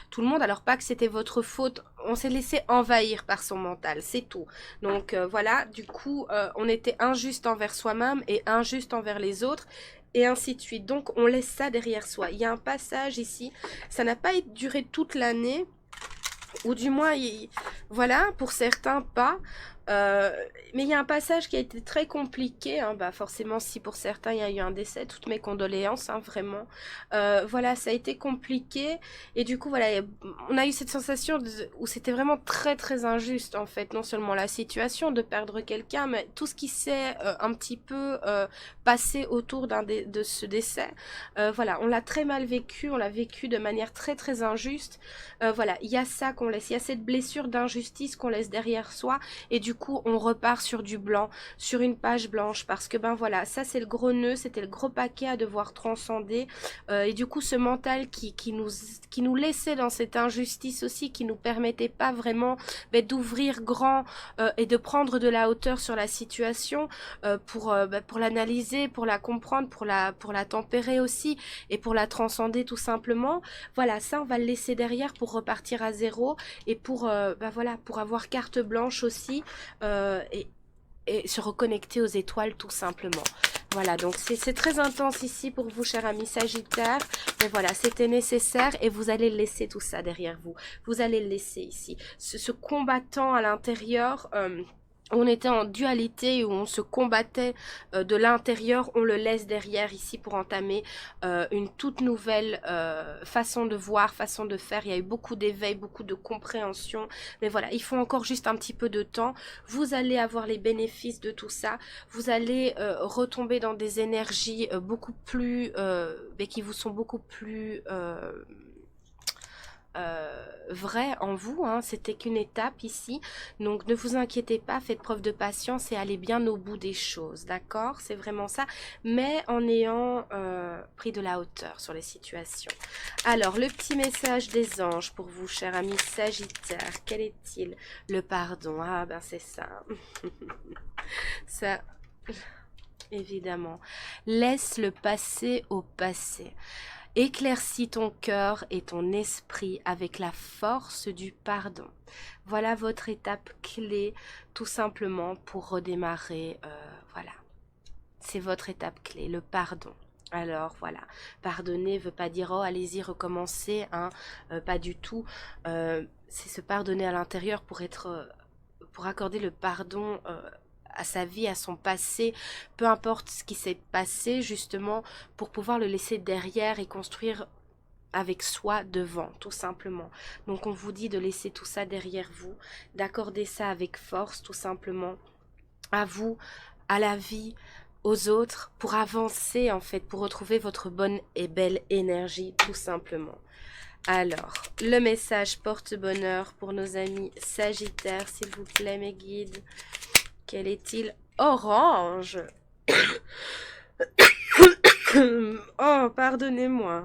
tout le monde, alors pas que c'était votre faute, on s'est laissé envahir par son mental, c'est tout. Donc voilà, du coup on était injuste envers soi-même et injuste envers les autres, et ainsi de suite. Donc on laisse ça derrière soi. Il y a un passage ici, ça n'a pas duré toute l'année, ou du moins, voilà, pour certains pas. Mais il y a un passage qui a été très compliqué, hein, bah forcément si pour certains il y a eu un décès, toutes mes condoléances, hein, vraiment. Voilà, ça a été compliqué, et du coup voilà, on a eu cette sensation où c'était vraiment très très injuste en fait, non seulement la situation de perdre quelqu'un, mais tout ce qui s'est un petit peu passé autour de ce décès. Voilà, on l'a très mal vécu, on l'a vécu de manière très très injuste. Voilà, il y a ça qu'on laisse, il y a cette blessure d'injustice qu'on laisse derrière soi, et du coup on repart sur du blanc, sur une page blanche, parce que ben voilà, ça c'est le gros nœud, c'était le gros paquet à devoir transcender, et du coup ce mental qui nous laissait dans cette injustice aussi, qui nous permettait pas vraiment d'ouvrir grand et de prendre de la hauteur sur la situation, pour l'analyser, pour la comprendre, pour la tempérer aussi, et pour la transcender tout simplement. Voilà, ça on va le laisser derrière pour repartir à zéro, et pour voilà, pour avoir carte blanche aussi, et se reconnecter aux étoiles tout simplement. Voilà, donc c'est très intense ici pour vous, chers amis Sagittaires, mais voilà, c'était nécessaire, et vous allez laisser tout ça derrière vous. Vous allez le laisser ici. Ce combattant à l'intérieur, on était en dualité, où on se combattait de l'intérieur, on le laisse derrière ici pour entamer une toute nouvelle façon de voir, façon de faire. Il y a eu beaucoup d'éveil, beaucoup de compréhension, mais voilà, il faut encore juste un petit peu de temps. Vous allez avoir les bénéfices de tout ça, vous allez retomber dans des énergies beaucoup plus, mais qui vous sont beaucoup plus vrai en vous, hein. C'était qu'une étape ici, donc ne vous inquiétez pas, faites preuve de patience et allez bien au bout des choses, d'accord? C'est vraiment ça, mais en ayant pris de la hauteur sur les situations. Alors, le petit message des anges pour vous, chers amis Sagittaire, quel est-il? Le pardon, ah ben c'est ça. Ça, évidemment. Laisse le passé au passé. Éclaircis ton cœur et ton esprit avec la force du pardon. Voilà votre étape clé, tout simplement, pour redémarrer. Voilà, c'est votre étape clé, le pardon. Alors voilà, pardonner veut pas dire oh allez-y recommencer, hein, pas du tout. C'est se pardonner à l'intérieur pour accorder le pardon à sa vie, à son passé, peu importe ce qui s'est passé, justement, pour pouvoir le laisser derrière et construire avec soi devant, tout simplement. Donc on vous dit de laisser tout ça derrière vous, d'accorder ça avec force, tout simplement, à vous, à la vie, aux autres, pour avancer en fait, pour retrouver votre bonne et belle énergie, tout simplement. Alors, le message porte-bonheur pour nos amis Sagittaires, s'il vous plaît, mes guides. Quel est-il? Orange. Oh, pardonnez-moi.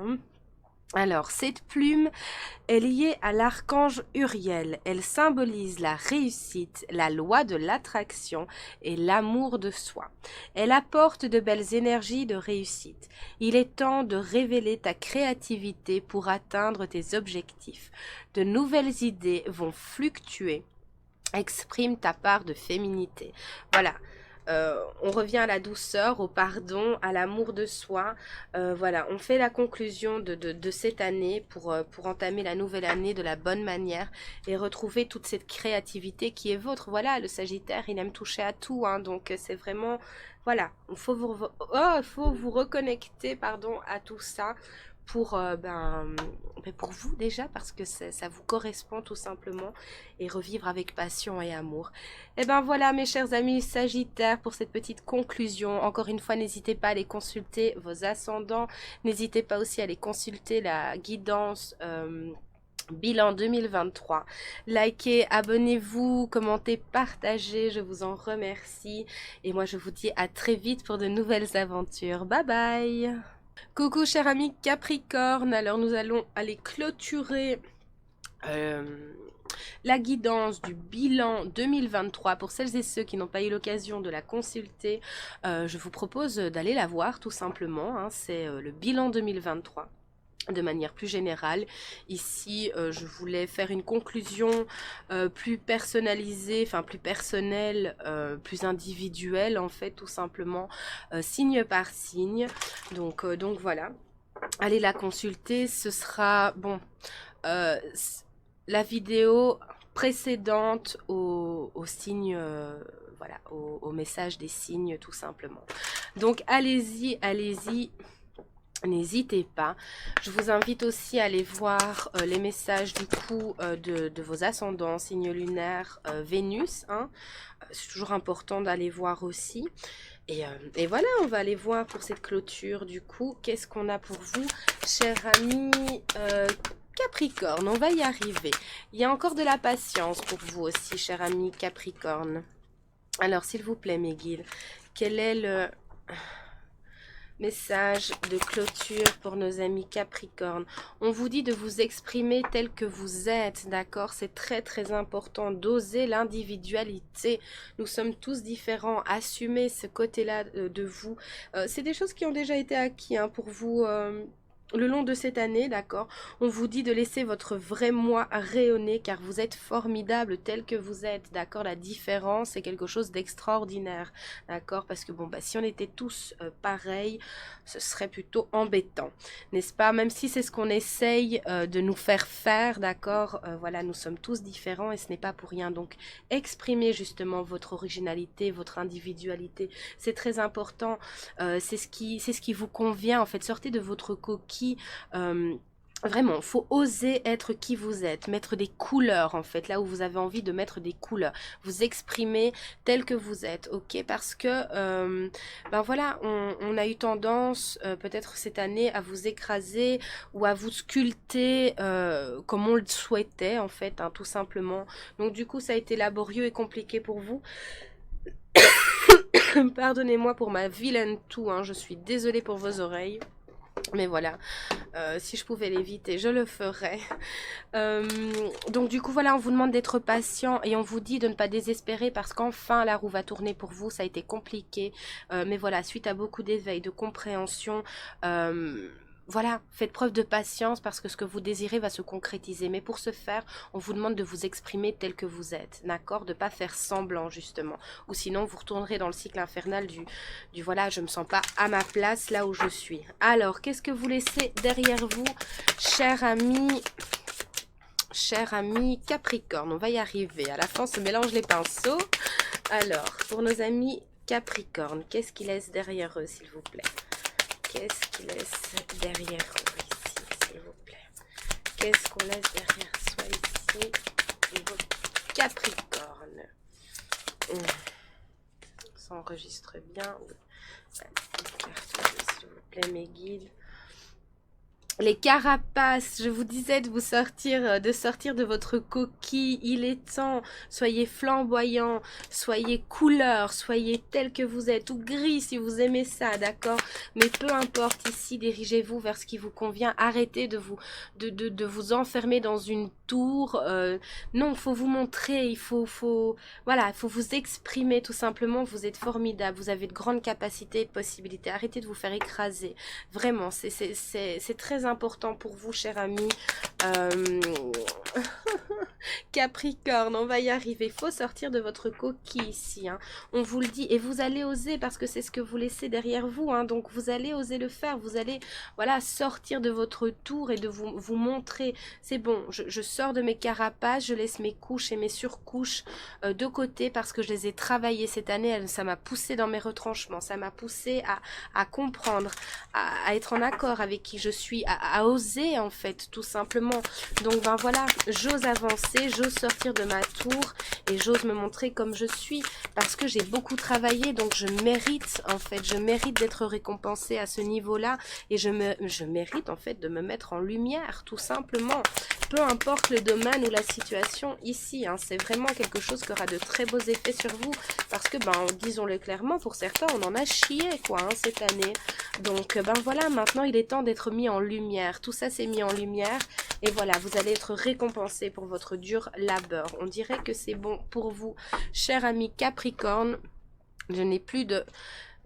Alors, cette plume est liée à l'archange Uriel. Elle symbolise la réussite, la loi de l'attraction et l'amour de soi. Elle apporte de belles énergies de réussite. Il est temps de révéler ta créativité pour atteindre tes objectifs. De nouvelles idées vont fluctuer. Exprime ta part de féminité. Voilà. On revient à la douceur, au pardon, à l'amour de soi. Voilà, on fait la conclusion de cette année pour entamer la nouvelle année de la bonne manière et retrouver toute cette créativité qui est vôtre. Voilà, le Sagittaire, il aime toucher à tout, hein, donc c'est vraiment... Voilà, il faut vous reconnecter, pardon, à tout ça pour pour vous déjà, parce que ça vous correspond tout simplement, et revivre avec passion et amour. Et ben voilà, mes chers amis Sagittaires, pour cette petite conclusion. Encore une fois, n'hésitez pas à aller consulter vos ascendants, n'hésitez pas aussi à aller consulter la guidance bilan 2023. Likez, abonnez-vous, commentez, partagez, je vous en remercie. Et moi, je vous dis à très vite pour de nouvelles aventures. Bye bye! Coucou chers amis Capricorne, alors nous allons aller clôturer la guidance du bilan 2023. Pour celles et ceux qui n'ont pas eu l'occasion de la consulter, je vous propose d'aller la voir tout simplement, hein. C'est le bilan 2023. De manière plus générale, ici je voulais faire une conclusion plus personnalisée, enfin plus personnelle, plus individuelle en fait, tout simplement, signe par signe. Donc voilà, allez la consulter, ce sera bon la vidéo précédente au signe, voilà, au message des signes tout simplement. Donc allez-y, allez-y. N'hésitez pas. Je vous invite aussi à aller voir les messages du coup de vos ascendants, signes lunaires, Vénus. Hein. C'est toujours important d'aller voir aussi. Et voilà, on va aller voir pour cette clôture du coup. Qu'est-ce qu'on a pour vous, chers amis Capricorne? On va y arriver. Il y a encore de la patience pour vous aussi, chers amis Capricorne. Alors, s'il vous plaît, mes guides, quel est le message de clôture pour nos amis Capricorne? On vous dit de vous exprimer tel que vous êtes, d'accord? C'est très très important d'oser l'individualité. Nous sommes tous différents. Assumez ce côté-là de vous. C'est des choses qui ont déjà été acquis hein, pour vous. Le long de cette année, d'accord, on vous dit de laisser votre vrai moi rayonner car vous êtes formidable tel que vous êtes, d'accord. La différence est quelque chose d'extraordinaire, d'accord, parce que bon, bah, si on était tous pareils, ce serait plutôt embêtant, n'est-ce pas? Même si c'est ce qu'on essaye de nous faire faire, d'accord, voilà, nous sommes tous différents et ce n'est pas pour rien. Donc, exprimez justement votre originalité, votre individualité, c'est très important. C'est ce qui vous convient en fait. Sortez de votre coquille. Vraiment, faut oser être qui vous êtes, mettre des couleurs en fait, là où vous avez envie de mettre des couleurs, vous exprimer tel que vous êtes, ok? Parce que, ben voilà, on a eu tendance, peut-être cette année, à vous écraser ou à vous sculpter comme on le souhaitait en fait, hein, tout simplement. Donc du coup, ça a été laborieux et compliqué pour vous. Pardonnez-moi pour ma vilaine toux, hein, je suis désolée pour vos oreilles. Mais voilà, si je pouvais l'éviter, je le ferais. Donc du coup, voilà, on vous demande d'être patient et on vous dit de ne pas désespérer parce qu'enfin, la roue va tourner pour vous. Ça a été compliqué. Mais voilà, suite à beaucoup d'éveil, de compréhension, voilà, faites preuve de patience parce que ce que vous désirez va se concrétiser. Mais pour ce faire, on vous demande de vous exprimer tel que vous êtes, d'accord? De ne pas faire semblant, justement. Ou sinon, vous retournerez dans le cycle infernal du voilà, je ne me sens pas à ma place là où je suis. Alors, qu'est-ce que vous laissez derrière vous, cher ami Capricorne? On va y arriver. À la fin, on se mélange les pinceaux. Alors, pour nos amis Capricorne, qu'est-ce qu'ils laissent derrière eux, s'il vous plaît? Qu'est-ce qu'ils laissent derrière eux ici, s'il vous plaît? Qu'est-ce qu'on laisse derrière soi ici? Capricorne. Ça enregistre bien. S'il vous plaît, mes guides. Les carapaces, je vous disais de sortir de votre coquille, il est temps, soyez flamboyants, soyez couleurs, soyez tels que vous êtes, ou gris si vous aimez ça, d'accord? Mais peu importe, ici, dirigez-vous vers ce qui vous convient, arrêtez de vous enfermer dans une tour, non, il faut vous montrer, voilà, il faut vous exprimer tout simplement, vous êtes formidable, vous avez de grandes capacités et de possibilités, arrêtez de vous faire écraser, vraiment, c'est très important pour vous, cher ami. Capricorne, on va y arriver. Il faut sortir de votre coquille ici. Hein. On vous le dit. Et vous allez oser parce que c'est ce que vous laissez derrière vous. Hein. Donc vous allez oser le faire. Vous allez voilà, sortir de votre tour et de vous montrer. C'est bon, je sors de mes carapaces. Je laisse mes couches et mes surcouches de côté parce que je les ai travaillées cette année. Ça m'a poussé dans mes retranchements. Ça m'a poussé à comprendre, à être en accord avec qui je suis, à oser en fait, tout simplement. Donc ben voilà, j'ose avancer, j'ose sortir de ma tour et j'ose me montrer comme je suis parce que j'ai beaucoup travaillé, donc je mérite en fait, je mérite d'être récompensée à ce niveau-là et je mérite en fait de me mettre en lumière, tout simplement. Peu importe le domaine ou la situation ici, hein, c'est vraiment quelque chose qui aura de très beaux effets sur vous parce que, ben, disons-le clairement, pour certains, on en a chié, quoi, hein, cette année. Donc, ben voilà, maintenant, il est temps d'être mis en lumière. Tout ça, c'est mis en lumière. Et voilà, vous allez être récompensé pour votre dur labeur. On dirait que c'est bon pour vous, cher ami Capricorne. Je n'ai plus de...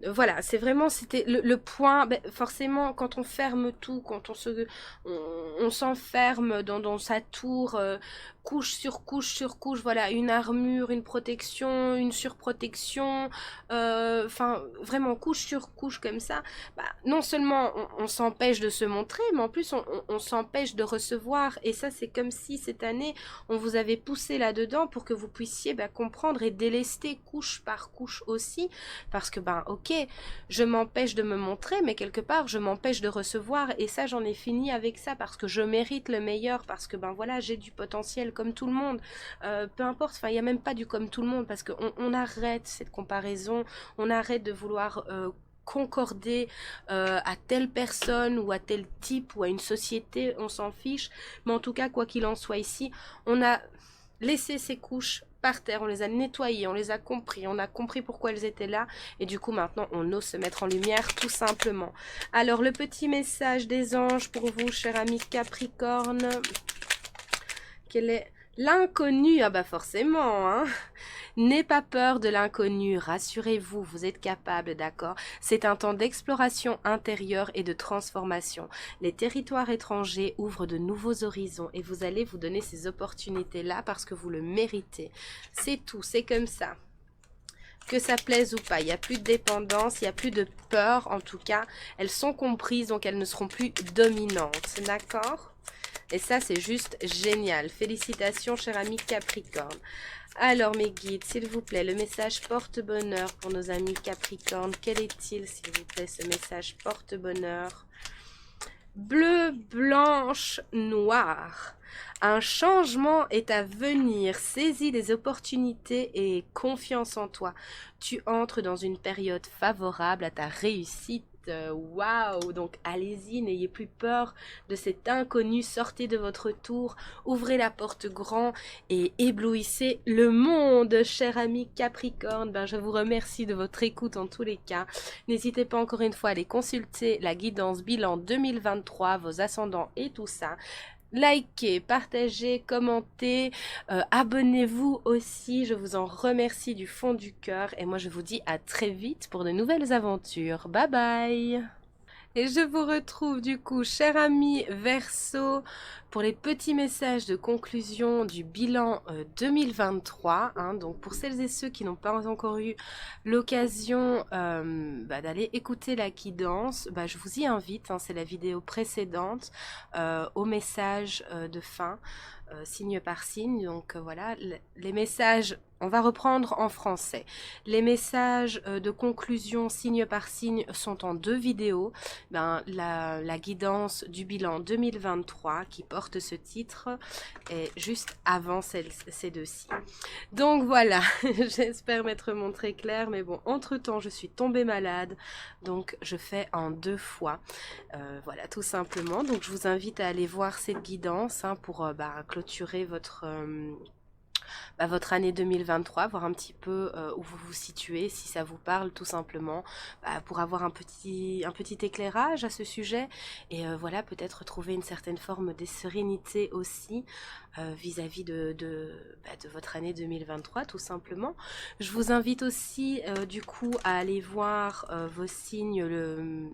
Voilà, c'est vraiment, c'était le point, ben, forcément, quand on ferme tout, quand on s'enferme dans sa tour, couche sur couche sur couche, voilà, une armure, une protection, une surprotection, enfin, vraiment couche sur couche comme ça, bah, non seulement on s'empêche de se montrer, mais en plus on s'empêche de recevoir, et ça c'est comme si cette année, on vous avait poussé là-dedans pour que vous puissiez bah, comprendre et délester couche par couche aussi, parce que, ben, ok, je m'empêche de me montrer, mais quelque part, je m'empêche de recevoir, et ça, j'en ai fini avec ça, parce que je mérite le meilleur, parce que, ben voilà, j'ai du potentiel comme tout le monde, peu importe, enfin, il n'y a même pas du comme tout le monde, parce qu'on arrête cette comparaison, on arrête de vouloir... concorder à telle personne ou à tel type ou à une société, on s'en fiche, mais en tout cas, quoi qu'il en soit ici, on a laissé ces couches par terre, on les a nettoyées, on les a compris, on a compris pourquoi elles étaient là et du coup maintenant on ose se mettre en lumière tout simplement. Alors le petit message des anges pour vous, cher ami Capricorne, quel est l'inconnu? Ah bah forcément, hein. N'ayez pas peur de l'inconnu, rassurez-vous, vous êtes capable, d'accord? C'est un temps d'exploration intérieure et de transformation. Les territoires étrangers ouvrent de nouveaux horizons et vous allez vous donner ces opportunités-là parce que vous le méritez. C'est tout, c'est comme ça. Que ça plaise ou pas, il n'y a plus de dépendance, il n'y a plus de peur en tout cas. Elles sont comprises donc elles ne seront plus dominantes, d'accord? Et ça c'est juste génial. Félicitations cher ami Capricorne. Alors mes guides, s'il vous plaît, le message porte-bonheur pour nos amis Capricorne. Quel est-il, s'il vous plaît, ce message porte-bonheur? Bleu, blanche, noir. Un changement est à venir. Saisis les opportunités et confiance en toi. Tu entres dans une période favorable à ta réussite. Waouh! Donc allez-y, n'ayez plus peur de cet inconnu, sortez de votre tour, ouvrez la porte grand et éblouissez le monde, cher ami Capricorne. Ben, je vous remercie de votre écoute en tous les cas. N'hésitez pas encore une fois à aller consulter la guidance bilan 2023, vos ascendants et tout ça. Likez, partagez, commentez, abonnez-vous aussi, je vous en remercie du fond du cœur et moi je vous dis à très vite pour de nouvelles aventures. Bye bye! Et je vous retrouve du coup, cher ami Verseau, pour les petits messages de conclusion du bilan 2023. Hein, donc pour celles et ceux qui n'ont pas encore eu l'occasion d'aller écouter la guidance, je vous y invite, hein, c'est la vidéo précédente, au message de fin. Signe par signe, donc voilà, les messages, on va reprendre en français. Les messages de conclusion signe par signe sont en 2 vidéos. La guidance du bilan 2023 qui porte ce titre est juste avant ces 2-ci. Donc voilà, j'espère m'être montré clair, mais bon, entre temps je suis tombée malade, donc je fais en 2 fois. Voilà, tout simplement. Donc je vous invite à aller voir cette guidance hein, pour clôturer votre année 2023, voir un petit peu où vous vous situez, si ça vous parle tout simplement, pour avoir un petit éclairage à ce sujet et voilà, peut-être trouver une certaine forme de sérénité aussi vis-à-vis de votre année 2023 tout simplement. Je vous invite aussi du coup à aller voir vos signes,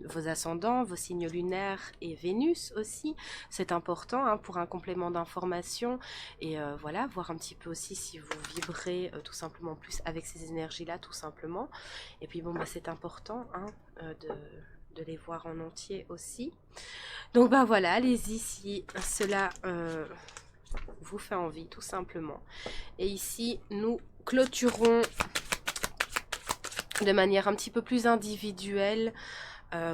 vos ascendants, vos signes lunaires et Vénus aussi, c'est important hein, pour un complément d'information et voilà, voir un petit peu aussi si vous vibrez tout simplement plus avec ces énergies-là, tout simplement. Et puis bon, c'est important hein, de les voir en entier aussi. Donc voilà, allez-y si cela vous fait envie, tout simplement. Et ici, nous clôturons de manière un petit peu plus individuelle.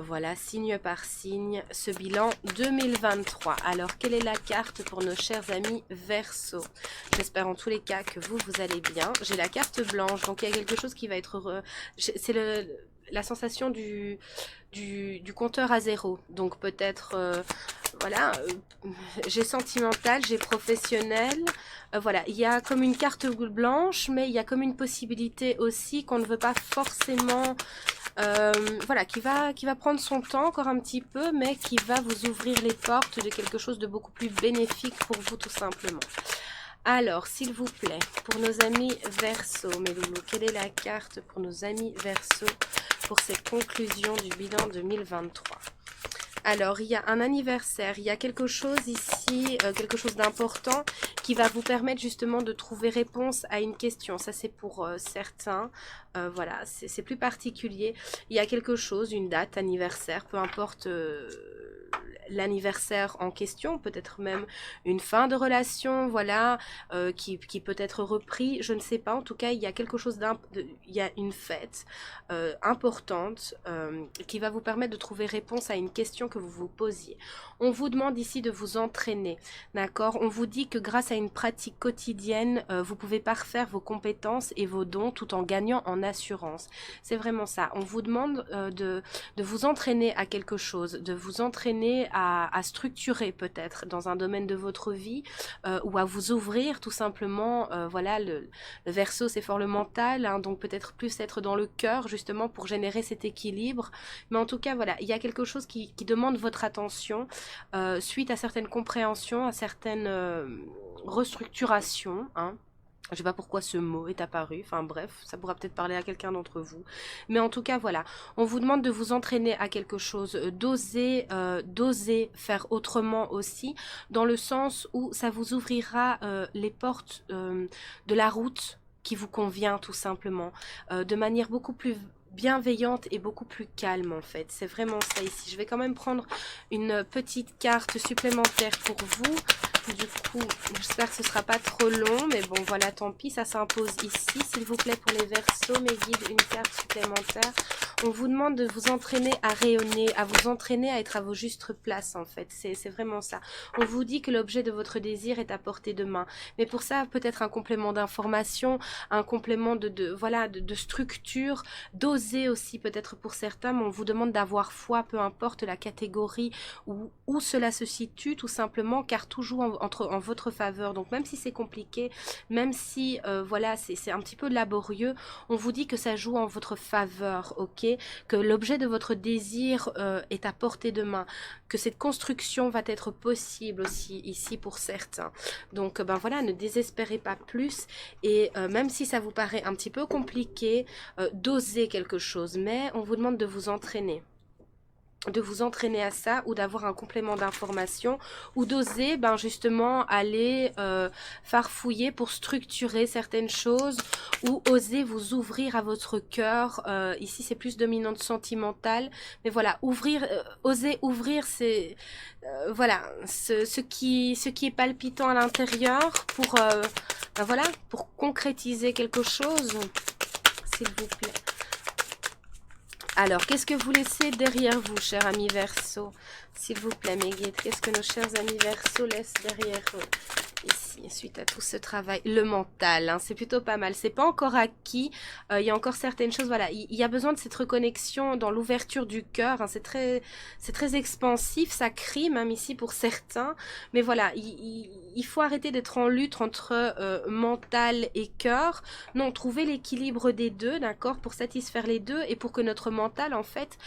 Voilà, signe par signe, ce bilan 2023. Alors, quelle est la carte pour nos chers amis Verseau? J'espère en tous les cas que vous allez bien. J'ai la carte blanche, donc il y a quelque chose qui va être heureux. C'est la sensation du compteur à 0. Donc peut-être, voilà, j'ai sentimental, j'ai professionnel. Voilà, il y a comme une carte blanche, mais il y a comme une possibilité aussi qu'on ne veut pas forcément... voilà, qui va prendre son temps encore un petit peu, mais qui va vous ouvrir les portes de quelque chose de beaucoup plus bénéfique pour vous tout simplement. Alors, s'il vous plaît, pour nos amis Verseau, mes loulous, quelle est la carte pour nos amis Verseau pour cette conclusion du bilan 2023? Alors, il y a un anniversaire, il y a quelque chose ici, quelque chose d'important qui va vous permettre justement de trouver réponse à une question. Ça, c'est pour certains. Voilà, c'est plus particulier. Il y a quelque chose, une date, anniversaire, peu importe l'anniversaire en question, peut-être même une fin de relation, voilà, qui peut être repris, je ne sais pas. En tout cas, il y a quelque chose il y a une fête importante qui va vous permettre de trouver réponse à une question que vous vous posiez. On vous demande ici de vous entraîner, d'accord? On vous dit que grâce à une pratique quotidienne, vous pouvez parfaire vos compétences et vos dons tout en gagnant en assurance. C'est vraiment ça. On vous demande de vous entraîner à quelque chose, de vous entraîner à à structurer peut-être dans un domaine de votre vie ou à vous ouvrir tout simplement. Voilà, le Verseau c'est fort le mental, hein, donc peut-être plus être dans le cœur justement pour générer cet équilibre. Mais en tout cas voilà, il y a quelque chose qui demande votre attention suite à certaines compréhensions, à certaines restructurations, hein. Je sais pas pourquoi ce mot est apparu, enfin bref, ça pourra peut-être parler à quelqu'un d'entre vous. Mais en tout cas, voilà, on vous demande de vous entraîner à quelque chose, d'oser faire autrement aussi, dans le sens où ça vous ouvrira les portes de la route qui vous convient tout simplement, de manière beaucoup plus bienveillante et beaucoup plus calme en fait. C'est vraiment ça ici. Je vais quand même prendre une petite carte supplémentaire pour vous. Du coup, j'espère que ce sera pas trop long, mais bon, voilà, tant pis, ça s'impose ici. S'il vous plaît, pour les Verseaux, mes guides, une carte supplémentaire. On vous demande de vous entraîner à rayonner, à vous entraîner à être à vos justes places, en fait. C'est vraiment ça. On vous dit que l'objet de votre désir est à portée de main. Mais pour ça, peut-être un complément d'information, un complément de structure, d'oser aussi, peut-être pour certains, mais on vous demande d'avoir foi, peu importe la catégorie où cela se situe, tout simplement, car toujours en votre faveur. Donc même si c'est compliqué, même si voilà, c'est un petit peu laborieux, on vous dit que ça joue en votre faveur, ok, que l'objet de votre désir est à portée de main, que cette construction va être possible aussi ici pour certains. Donc ben voilà, ne désespérez pas plus, et même si ça vous paraît un petit peu compliqué d'oser quelque chose, mais on vous demande de vous entraîner à ça, ou d'avoir un complément d'information, ou d'oser ben justement aller farfouiller pour structurer certaines choses, ou oser vous ouvrir à votre cœur. Ici c'est plus dominante sentimentale, mais voilà, oser ouvrir, c'est voilà, ce qui est palpitant à l'intérieur pour ben voilà, pour concrétiser quelque chose, s'il vous plaît. Alors, qu'est-ce que vous laissez derrière vous, chers amis Verseau? S'il vous plaît, mes guides, qu'est-ce que nos chers amis Verseau laissent derrière eux ici, suite à tout ce travail? Le mental, hein, c'est plutôt pas mal. C'est pas encore acquis. Il y a encore certaines choses. Voilà, il y a besoin de cette reconnexion dans l'ouverture du cœur. Hein, c'est très expansif, ça crie même ici pour certains. Mais voilà, il faut arrêter d'être en lutte entre mental et cœur. Non, trouver l'équilibre des deux, d'accord, pour satisfaire les deux et pour que notre mental, en fait,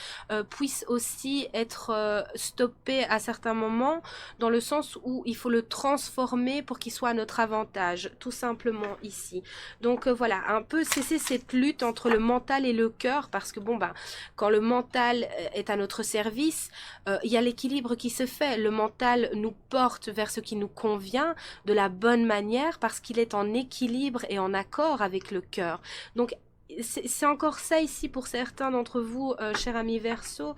puisse aussi être stoppé à certains moments, dans le sens où il faut le transformer pour qu'il soit à notre avantage, tout simplement ici. Donc voilà, un peu cesser cette lutte entre le mental et le cœur, parce que bon, ben, quand le mental est à notre service, il y a l'équilibre qui se fait. Le mental nous porte vers ce qui nous convient de la bonne manière, parce qu'il est en équilibre et en accord avec le cœur. Donc c'est encore ça ici pour certains d'entre vous, chers amis Verseau,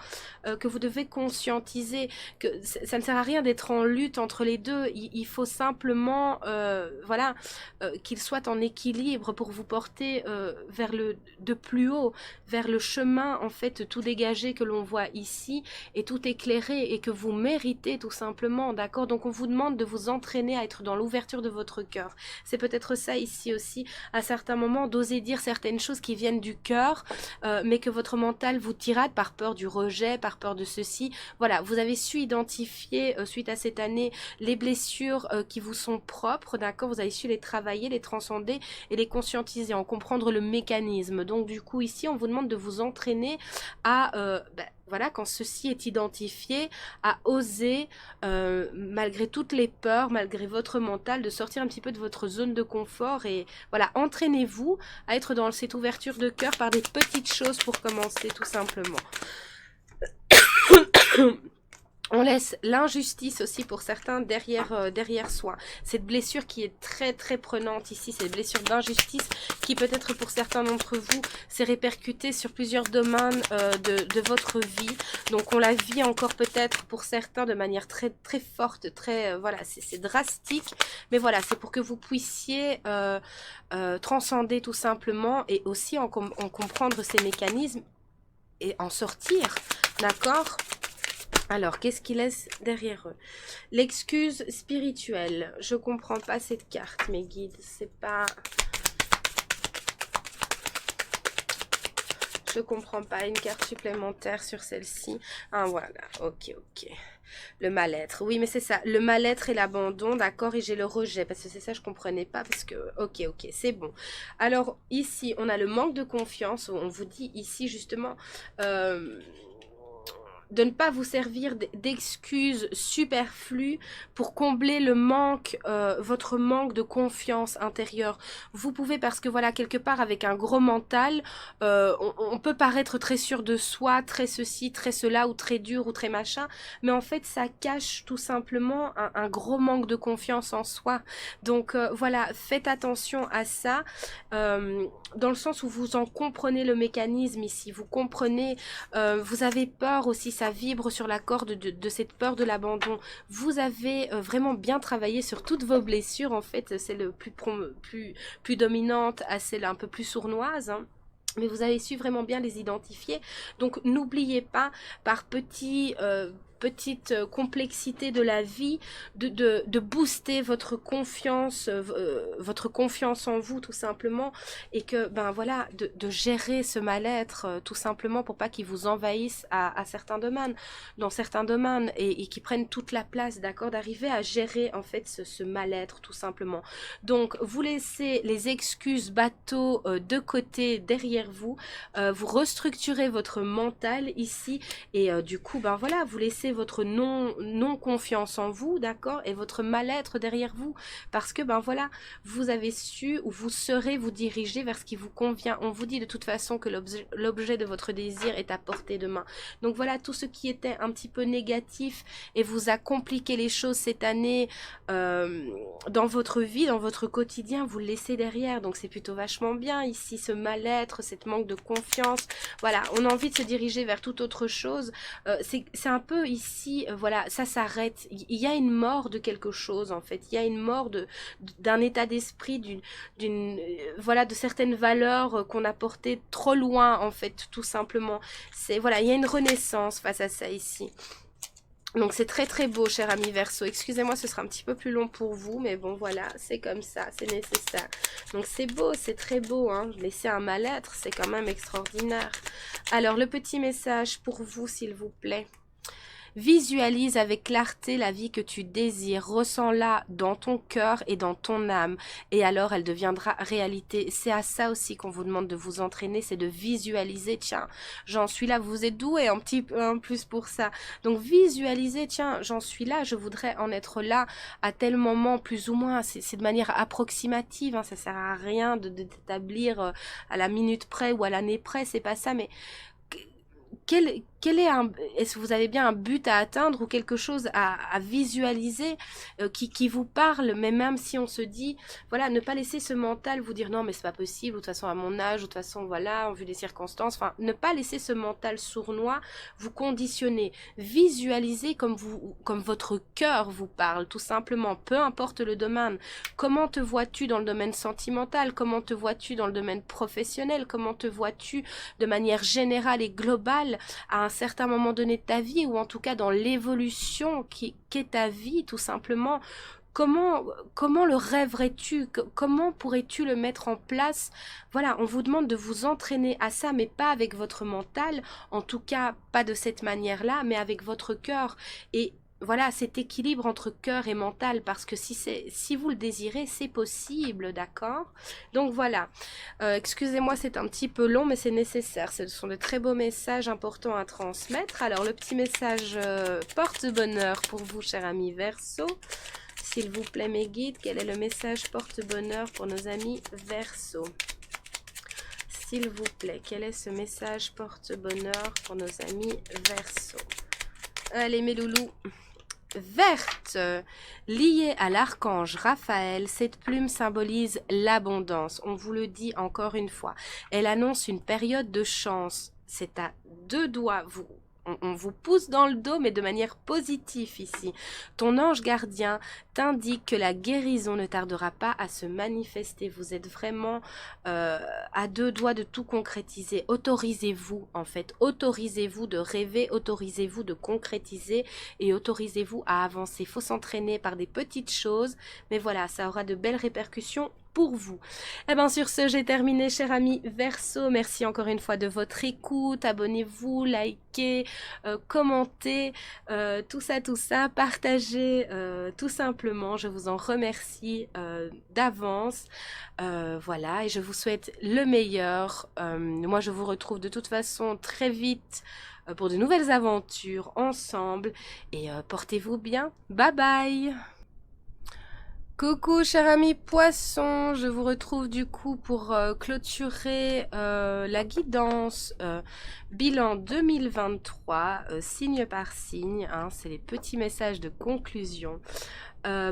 que vous devez conscientiser, que ça ne sert à rien d'être en lutte entre les deux. Il faut simplement voilà, qu'ils soient en équilibre pour vous porter vers de plus haut, vers le chemin en fait tout dégagé que l'on voit ici, et tout éclairé, et que vous méritez tout simplement, d'accord? Donc on vous demande de vous entraîner à être dans l'ouverture de votre cœur. C'est peut-être ça ici aussi, à certains moments, d'oser dire certaines choses qui viennent du cœur, mais que votre mental vous tirade par peur du rejet, par peur de ceci. Voilà, vous avez su identifier suite à cette année les blessures qui vous sont propres, d'accord? Vous avez su les travailler, les transcender et les conscientiser, en comprendre le mécanisme. Donc du coup ici on vous demande de vous entraîner à voilà, quand ceci est identifié, à oser, malgré toutes les peurs, malgré votre mental, de sortir un petit peu de votre zone de confort, et voilà, entraînez-vous à être dans cette ouverture de cœur par des petites choses pour commencer, tout simplement. On laisse l'injustice aussi pour certains derrière soi. Cette blessure qui est très prenante ici, cette blessure d'injustice qui peut-être pour certains d'entre vous s'est répercutée sur plusieurs domaines de votre vie. Donc on la vit encore peut-être pour certains de manière très forte, voilà, c'est drastique. Mais voilà, c'est pour que vous puissiez transcender tout simplement, et aussi en comprendre ces mécanismes et en sortir, d'accord? Alors, qu'est-ce qu'ils laissent derrière eux? L'excuse spirituelle. Je comprends pas cette carte, mes guides. C'est pas... Je comprends pas. Une carte supplémentaire sur celle-ci. Ah, voilà. Ok, ok. Le mal-être. Oui, mais c'est ça. Le mal-être et l'abandon, d'accord, et j'ai le rejet. Parce que c'est ça, je comprenais pas. Parce que, ok, ok, c'est bon. Alors, ici, on a le manque de confiance. On vous dit ici, justement... de ne pas vous servir d'excuses superflues pour combler le manque, votre manque de confiance intérieure. Vous pouvez, parce que voilà, quelque part avec un gros mental, on peut paraître très sûr de soi, très ceci, très cela, ou très dur, ou très machin, mais en fait ça cache tout simplement un gros manque de confiance en soi. Donc voilà, faites attention à ça, dans le sens où vous en comprenez le mécanisme ici, vous comprenez, vous avez peur aussi, ça vibre sur la corde de cette peur de l'abandon. Vous avez vraiment bien travaillé sur toutes vos blessures, en fait, c'est le plus dominante à celle un peu plus sournoise, hein. Mais vous avez su vraiment bien les identifier. Donc n'oubliez pas, par petite complexité de la vie, de booster votre confiance en vous tout simplement, et que ben voilà, de gérer ce mal-être tout simplement pour pas qu'il vous envahisse à certains domaines, dans certains domaines, et qui prennent toute la place, d'accord, d'arriver à gérer en fait ce mal-être tout simplement. Donc vous laissez les excuses bateau de côté derrière vous, vous restructurez votre mental ici, et du coup ben voilà, vous laissez votre non confiance en vous, d'accord, et votre mal-être derrière vous, parce que ben voilà, vous avez su, ou vous saurez vous diriger vers ce qui vous convient. On vous dit de toute façon que l'objet de votre désir est à portée de main. Donc voilà, tout ce qui était un petit peu négatif et vous a compliqué les choses cette année dans votre vie, dans votre quotidien, vous le laissez derrière. Donc c'est plutôt vachement bien ici, ce mal-être, cette manque de confiance. Voilà, on a envie de se diriger vers toute autre chose. C'est un peu ici, voilà, ça s'arrête. Il y a une mort de quelque chose en fait. Il y a une mort d'un état d'esprit, voilà, de certaines valeurs qu'on a portées trop loin en fait, tout simplement. C'est voilà, il y a une renaissance face à ça ici. Donc c'est très très beau, cher ami Verseau. Excusez-moi, ce sera un petit peu plus long pour vous, mais bon voilà, c'est comme ça, c'est nécessaire. Donc c'est beau, c'est très beau, hein. Laisser un mal-être, c'est quand même extraordinaire. Alors le petit message pour vous, s'il vous plaît. Visualise avec clarté la vie que tu désires, ressens-la dans ton cœur et dans ton âme, et alors elle deviendra réalité. C'est à ça aussi qu'on vous demande de vous entraîner, c'est de visualiser, tiens, j'en suis là, vous êtes doué un petit peu en plus pour ça. Donc visualiser, tiens, j'en suis là, je voudrais en être là à tel moment, plus ou moins, c'est de manière approximative, hein, ça sert à rien d'établir à la minute près ou à l'année près, c'est pas ça, mais est-ce que vous avez bien un but à atteindre ou quelque chose à visualiser qui vous parle, mais même si on se dit, voilà, ne pas laisser ce mental vous dire non mais c'est pas possible, ou de toute façon à mon âge, ou de toute façon voilà, en vue des circonstances, enfin ne pas laisser ce mental sournois vous conditionner, visualiser comme votre cœur vous parle, tout simplement, peu importe le domaine. Comment te vois-tu dans le domaine sentimental, comment te vois-tu dans le domaine professionnel, comment te vois-tu de manière générale et globale à un certain moment donné de ta vie, ou en tout cas dans l'évolution qu'est ta vie tout simplement. Comment le rêverais-tu? Comment pourrais-tu le mettre en place? Voilà, on vous demande de vous entraîner à ça, mais pas avec votre mental, en tout cas pas de cette manière-là, mais avec votre cœur. Et voilà, cet équilibre entre cœur et mental, parce que si vous le désirez, c'est possible, d'accord? Donc voilà, excusez-moi, c'est un petit peu long, mais c'est nécessaire. Ce sont de très beaux messages importants à transmettre. Alors, le petit message porte-bonheur pour vous, cher ami Verseau. S'il vous plaît, mes guides, quel est le message porte-bonheur pour nos amis Verseau? S'il vous plaît, quel est ce message porte-bonheur pour nos amis Verseau? Allez, mes loulous. Verte, liée à l'archange Raphaël, cette plume symbolise l'abondance. On vous le dit encore une fois. Elle annonce une période de chance. C'est à deux doigts. On vous pousse dans le dos, mais de manière positive ici. Ton ange gardien t'indique que la guérison ne tardera pas à se manifester. Vous êtes vraiment à deux doigts de tout concrétiser. Autorisez-vous, en fait. Autorisez-vous de rêver, autorisez-vous de concrétiser et autorisez-vous à avancer. Il faut s'entraîner par des petites choses, mais voilà, ça aura de belles répercussions pour vous. Et bien sur ce, j'ai terminé, chers amis Verseau. Merci encore une fois de votre écoute. Abonnez-vous, likez, commentez, tout ça, partagez tout simplement. Je vous en remercie d'avance. Voilà, et je vous souhaite le meilleur. Moi, je vous retrouve de toute façon très vite pour de nouvelles aventures ensemble. Et portez-vous bien. Bye bye! Coucou chers amis poissons, je vous retrouve du coup pour clôturer la guidance bilan 2023, signe par signe, hein, c'est les petits messages de conclusion.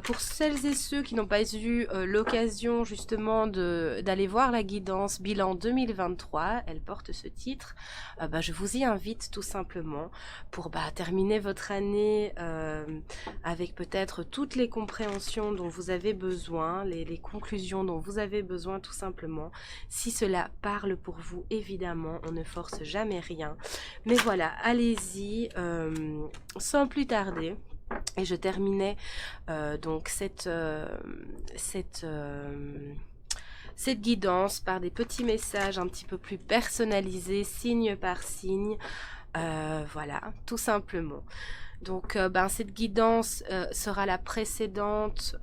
Pour celles et ceux qui n'ont pas eu l'occasion justement d'aller voir la guidance bilan 2023, elle porte ce titre, je vous y invite tout simplement pour terminer votre année avec peut-être toutes les compréhensions dont vous avez besoin, les conclusions dont vous avez besoin tout simplement. Si cela parle pour vous, évidemment, on ne force jamais rien. Mais voilà, allez-y, sans plus tarder. Et je terminais donc cette guidance par des petits messages un petit peu plus personnalisés, signe par signe, voilà, tout simplement. Donc cette guidance sera la précédente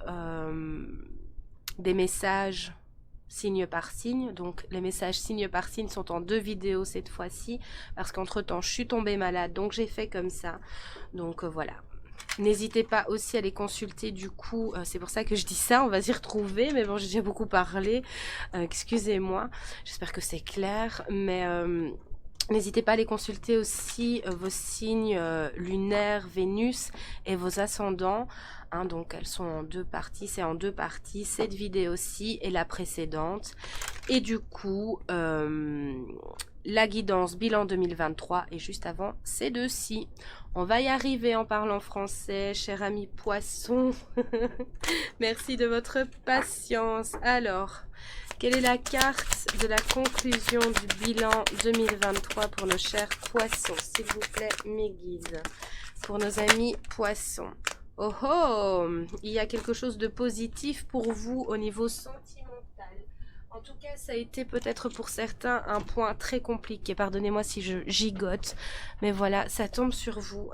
des messages signe par signe. Donc les messages signe par signe sont en 2 vidéos cette fois-ci, parce qu'entre temps je suis tombée malade, donc j'ai fait comme ça. Donc voilà. N'hésitez pas aussi à les consulter du coup, c'est pour ça que je dis ça, on va s'y retrouver, mais bon j'ai déjà beaucoup parlé, excusez-moi, j'espère que c'est clair, mais n'hésitez pas à les consulter aussi, vos signes lunaires, Vénus et vos ascendants, hein, donc elles sont en 2 parties, c'est en 2 parties, cette vidéo-ci et la précédente, et du coup la guidance bilan 2023 et juste avant ces deux-ci. On va y arriver en parlant français, cher ami poisson. Merci de votre patience. Alors, quelle est la carte de la conclusion du bilan 2023 pour nos chers poissons? S'il vous plaît, mes guides. Pour nos amis poissons. Oh oh, il y a quelque chose de positif pour vous au niveau sentimental. En tout cas, ça a été peut-être pour certains un point très compliqué. Pardonnez-moi si je gigote, mais voilà, ça tombe sur vous.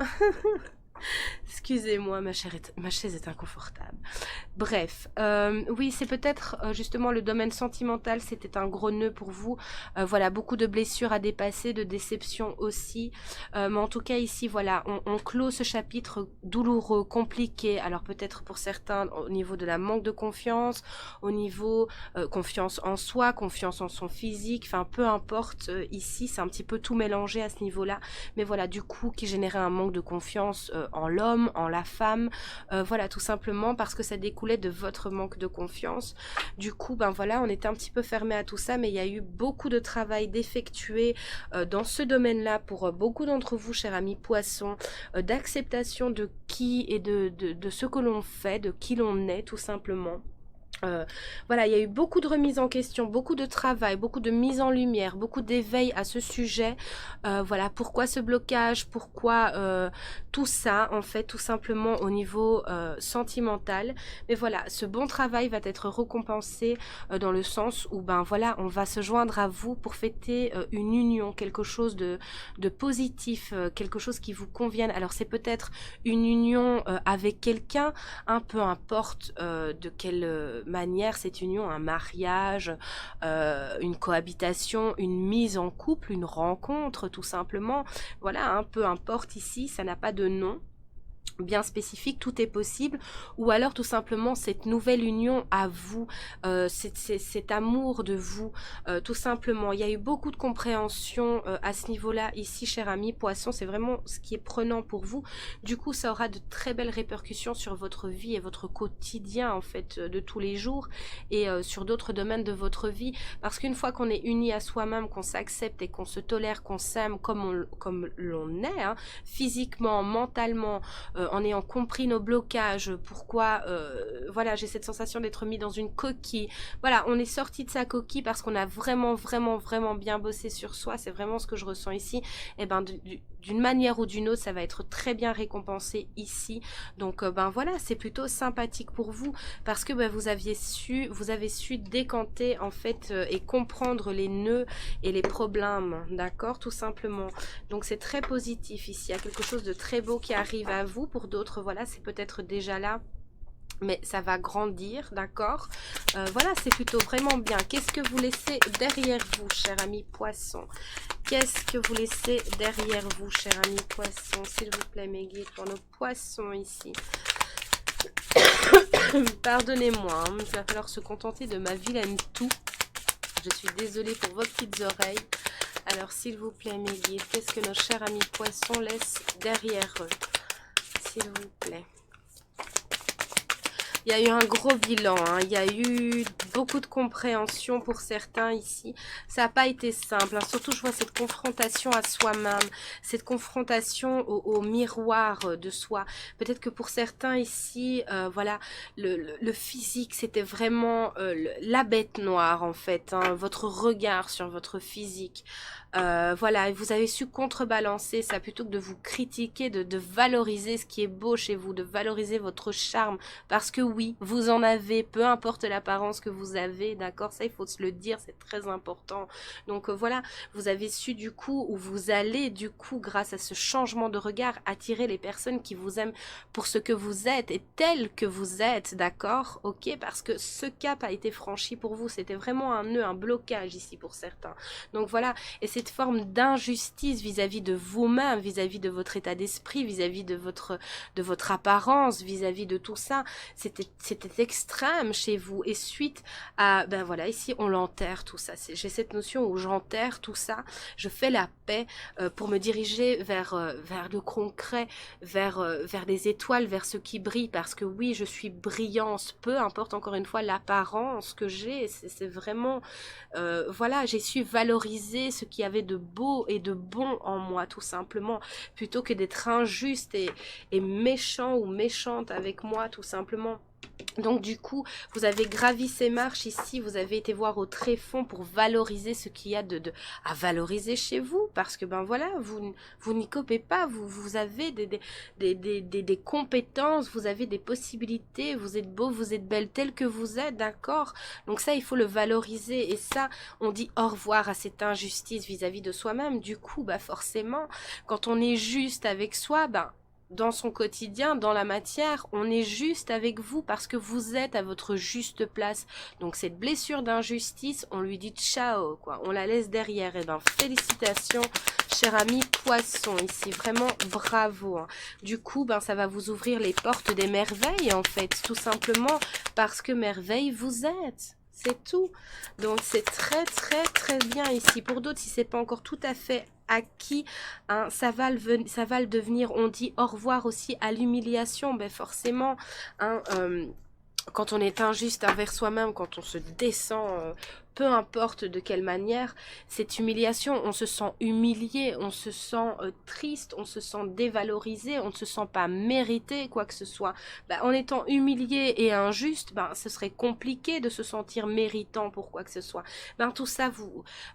Excusez-moi, ma chaise est inconfortable. Bref, oui, c'est peut-être justement le domaine sentimental, c'était un gros nœud pour vous. Voilà, beaucoup de blessures à dépasser, de déceptions aussi. Mais en tout cas, ici, voilà, on clôt ce chapitre douloureux, compliqué. Alors peut-être pour certains au niveau de la manque de confiance, au niveau confiance en soi, confiance en son physique, enfin peu importe. Ici, c'est un petit peu tout mélangé à ce niveau-là. Mais voilà, du coup, qui générait un manque de confiance en l'homme, en la femme, voilà, tout simplement parce que ça découlait de votre manque de confiance. Du coup, voilà, on était un petit peu fermé à tout ça, mais il y a eu beaucoup de travail d'effectuer dans ce domaine-là pour beaucoup d'entre vous, chers amis poissons, d'acceptation de qui et de ce que l'on fait, de qui l'on est, tout simplement. Voilà, il y a eu beaucoup de remises en question, beaucoup de travail, beaucoup de mise en lumière, beaucoup d'éveil à ce sujet. Voilà, pourquoi ce blocage, pourquoi tout ça, en fait, tout simplement au niveau sentimental. Mais voilà, ce bon travail va être récompensé dans le sens où, voilà, on va se joindre à vous pour fêter une union, quelque chose de positif, quelque chose qui vous convienne. Alors, c'est peut-être une union avec quelqu'un, peu importe de quelle manière cette union, un mariage, une cohabitation, une mise en couple, une rencontre tout simplement, voilà, peu importe ici, ça n'a pas de nom bien spécifique, tout est possible, ou alors tout simplement cette nouvelle union à vous, cet amour de vous, tout simplement. Il y a eu beaucoup de compréhension à ce niveau-là ici, cher ami poisson, c'est vraiment ce qui est prenant pour vous. Du coup, ça aura de très belles répercussions sur votre vie et votre quotidien en fait de tous les jours et sur d'autres domaines de votre vie, parce qu'une fois qu'on est uni à soi-même, qu'on s'accepte et qu'on se tolère, qu'on s'aime comme l'on est, hein, physiquement, mentalement, en ayant compris nos blocages, pourquoi voilà, j'ai cette sensation d'être mis dans une coquille. Voilà, on est sorti de sa coquille parce qu'on a vraiment bien bossé sur soi, c'est vraiment ce que je ressens ici. Et d'une manière ou d'une autre, ça va être très bien récompensé ici. Donc ben voilà, c'est plutôt sympathique pour vous parce que ben, vous avez su décanter en fait et comprendre les nœuds et les problèmes, d'accord, tout simplement. Donc c'est très positif ici, il y a quelque chose de très beau qui arrive à vous. Pour d'autres, voilà, c'est peut-être déjà là, mais ça va grandir, d'accord. Voilà, c'est plutôt vraiment bien. Qu'est-ce que vous laissez derrière vous, cher ami poisson? Qu'est-ce que vous laissez derrière vous, cher ami poisson? S'il vous plaît, mes guides, pour nos poissons ici. Pardonnez-moi, hein, il va falloir se contenter de ma vilaine toux. Je suis désolée pour vos petites oreilles. Alors, s'il vous plaît, mes guides, qu'est-ce que nos chers amis poissons laissent derrière eux? S'il vous plaît. Il y a eu un gros bilan, hein. Il y a eu beaucoup de compréhension pour certains ici. Ça n'a pas été simple, hein. Surtout je vois cette confrontation à soi-même, cette confrontation au miroir de soi. Peut-être que pour certains ici, voilà, le physique c'était vraiment la bête noire en fait, hein. Votre regard sur votre physique. Voilà, vous avez su contrebalancer ça plutôt que de vous critiquer, de valoriser ce qui est beau chez vous, de valoriser votre charme, parce que oui, vous en avez, peu importe l'apparence que vous avez, d'accord, ça il faut se le dire, c'est très important. Donc voilà, vous avez su du coup, ou vous allez du coup, grâce à ce changement de regard, attirer les personnes qui vous aiment pour ce que vous êtes et tel que vous êtes, d'accord, ok, parce que ce cap a été franchi pour vous, c'était vraiment un nœud, un blocage ici pour certains. Donc voilà, et cette forme d'injustice vis-à-vis de vous-même, vis-à-vis de votre état d'esprit, vis-à-vis de votre apparence, vis-à-vis de tout ça, c'était extrême chez vous. Et suite à, ben voilà, ici on l'enterre tout ça. J'ai cette notion où j'enterre tout ça, je fais la paix pour me diriger vers le concret, vers des étoiles, vers ce qui brille, parce que oui, je suis brillante, peu importe encore une fois l'apparence que j'ai, c'est vraiment, voilà, j'ai su valoriser ce qui avait de beau et de bon en moi, tout simplement, plutôt que d'être injuste et méchant ou méchante avec moi, tout simplement. Donc du coup, vous avez gravi ces marches ici, vous avez été voir au tréfonds pour valoriser ce qu'il y a à valoriser chez vous, parce que ben voilà, vous n'y copez pas, vous avez des compétences, vous avez des possibilités, vous êtes beau, vous êtes belle tel que vous êtes, d'accord? Donc ça, il faut le valoriser, et ça, on dit au revoir à cette injustice vis-à-vis de soi-même. Du coup, bah forcément, quand on est juste avec soi, ben dans son quotidien, dans la matière, on est juste avec vous parce que vous êtes à votre juste place. Donc cette blessure d'injustice, on lui dit ciao, quoi. On la laisse derrière. Et ben félicitations, cher ami poisson, ici, vraiment bravo, hein. Du coup, ben ça va vous ouvrir les portes des merveilles, en fait, tout simplement parce que merveille vous êtes. C'est tout. Donc c'est très très très bien ici. Pour d'autres, si c'est pas encore tout à fait acquis, hein, ça va le devenir. On dit au revoir aussi à l'humiliation, ben forcément, hein, quand on est injuste envers soi-même, quand on se descend, peu importe de quelle manière, cette humiliation, on se sent humilié, on se sent triste, on se sent dévalorisé, on ne se sent pas mérité quoi que ce soit. Ben, en étant humilié et injuste, ben, ce serait compliqué de se sentir méritant pour quoi que ce soit. Ben, tout ça,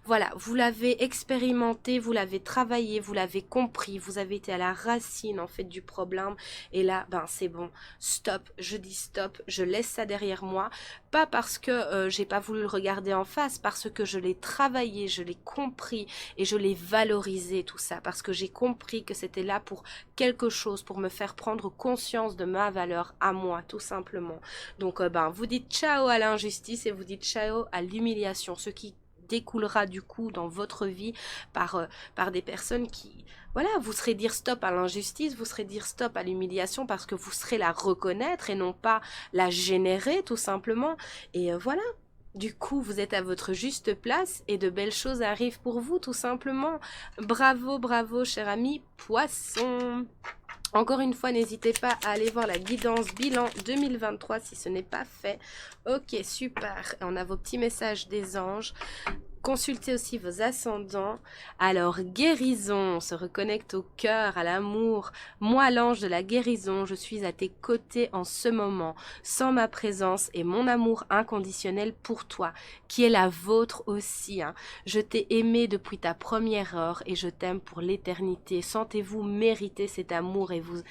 voilà, vous l'avez expérimenté, vous l'avez travaillé, vous l'avez compris, vous avez été à la racine en fait du problème, et là, ben c'est bon, stop, je dis stop, je laisse ça derrière moi, pas parce que j'ai pas voulu le regarder en face, parce que je l'ai travaillé, je l'ai compris et je l'ai valorisé tout ça, parce que j'ai compris que c'était là pour quelque chose, pour me faire prendre conscience de ma valeur à moi, tout simplement. Donc ben vous dites ciao à l'injustice et vous dites ciao à l'humiliation, ce qui découlera du coup dans votre vie par des personnes qui, voilà, vous serez dire stop à l'injustice, vous serez dire stop à l'humiliation parce que vous serez la reconnaître et non pas la générer tout simplement. Et voilà. Du coup, vous êtes à votre juste place et de belles choses arrivent pour vous, tout simplement. Bravo, bravo, cher ami poisson. Encore une fois, n'hésitez pas à aller voir la guidance bilan 2023 si ce n'est pas fait. Ok, super. On a vos petits messages des anges. Consultez aussi vos ascendants. Alors, guérison, on se reconnecte au cœur, à l'amour. Moi, l'ange de la guérison, je suis à tes côtés en ce moment, sans ma présence et mon amour inconditionnel pour toi, qui est la vôtre aussi. Hein. Je t'ai aimé depuis ta première heure et je t'aime pour l'éternité. Sentez-vous mériter cet amour et vous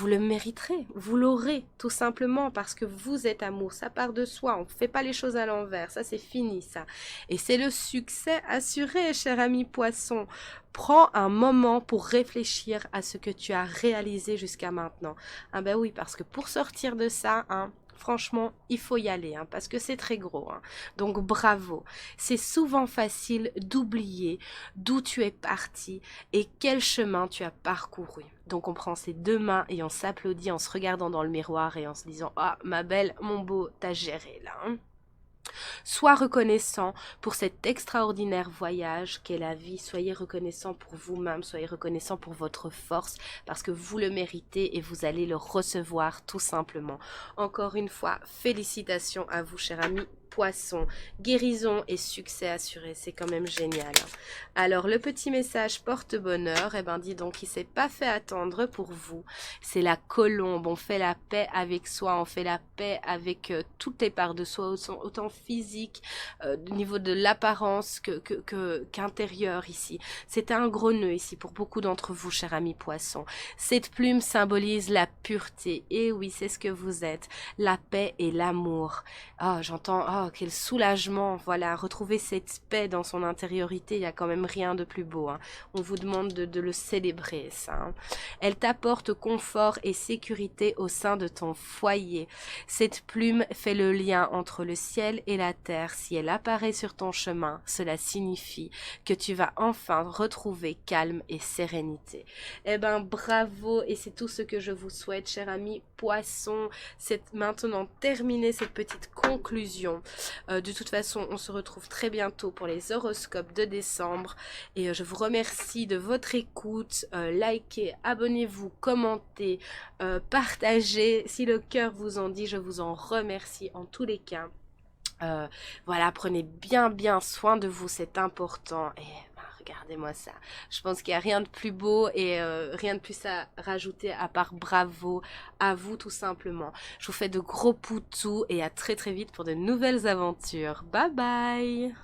le mériterez, vous l'aurez tout simplement parce que vous êtes amour, ça part de soi, on ne fait pas les choses à l'envers, ça c'est fini ça. Et c'est le succès assuré, cher ami poisson. Prends un moment pour réfléchir à ce que tu as réalisé jusqu'à maintenant. Ah ben oui, parce que pour sortir de ça, hein, franchement, il faut y aller, hein, parce que c'est très gros. Hein. Donc bravo. C'est souvent facile d'oublier d'où tu es parti et quel chemin tu as parcouru. Donc on prend ses deux mains et on s'applaudit en se regardant dans le miroir et en se disant « Ah, ma belle, mon beau, t'as géré là. Hein » Sois reconnaissant pour cet extraordinaire voyage qu'est la vie. Soyez reconnaissant pour vous-même, soyez reconnaissant pour votre force parce que vous le méritez et vous allez le recevoir tout simplement. Encore une fois, félicitations à vous, cher ami poisson. Guérison et succès assuré, c'est quand même génial. Alors, le petit message porte-bonheur, eh ben dis donc, il s'est pas fait attendre pour vous. C'est la colombe, on fait la paix avec soi, on fait la paix avec toutes les parts de soi, autant physique, au niveau de l'apparence qu'intérieur ici. C'est un gros nœud ici pour beaucoup d'entre vous, cher ami poisson. Cette plume symbolise la pureté, et oui, c'est ce que vous êtes, la paix et l'amour. Ah, j'entends, oh, quel soulagement, voilà, retrouver cette paix dans son intériorité, il y a quand même rien de plus beau, hein. On vous demande de le célébrer, ça. Hein. Elle t'apporte confort et sécurité au sein de ton foyer. Cette plume fait le lien entre le ciel et la terre. Si elle apparaît sur ton chemin, cela signifie que tu vas enfin retrouver calme et sérénité. Eh ben, bravo, et c'est tout ce que je vous souhaite, cher ami poisson. C'est maintenant terminé cette petite conclusion. De toute façon, on se retrouve très bientôt pour les horoscopes de décembre. Et je vous remercie de votre écoute. Likez, abonnez-vous, commentez, partagez. Si le cœur vous en dit, je vous en remercie en tous les cas. Voilà, prenez bien soin de vous, c'est important. Et regardez-moi ça. Je pense qu'il n'y a rien de plus beau et rien de plus à rajouter à part bravo à vous tout simplement. Je vous fais de gros poutous et à très vite pour de nouvelles aventures. Bye bye!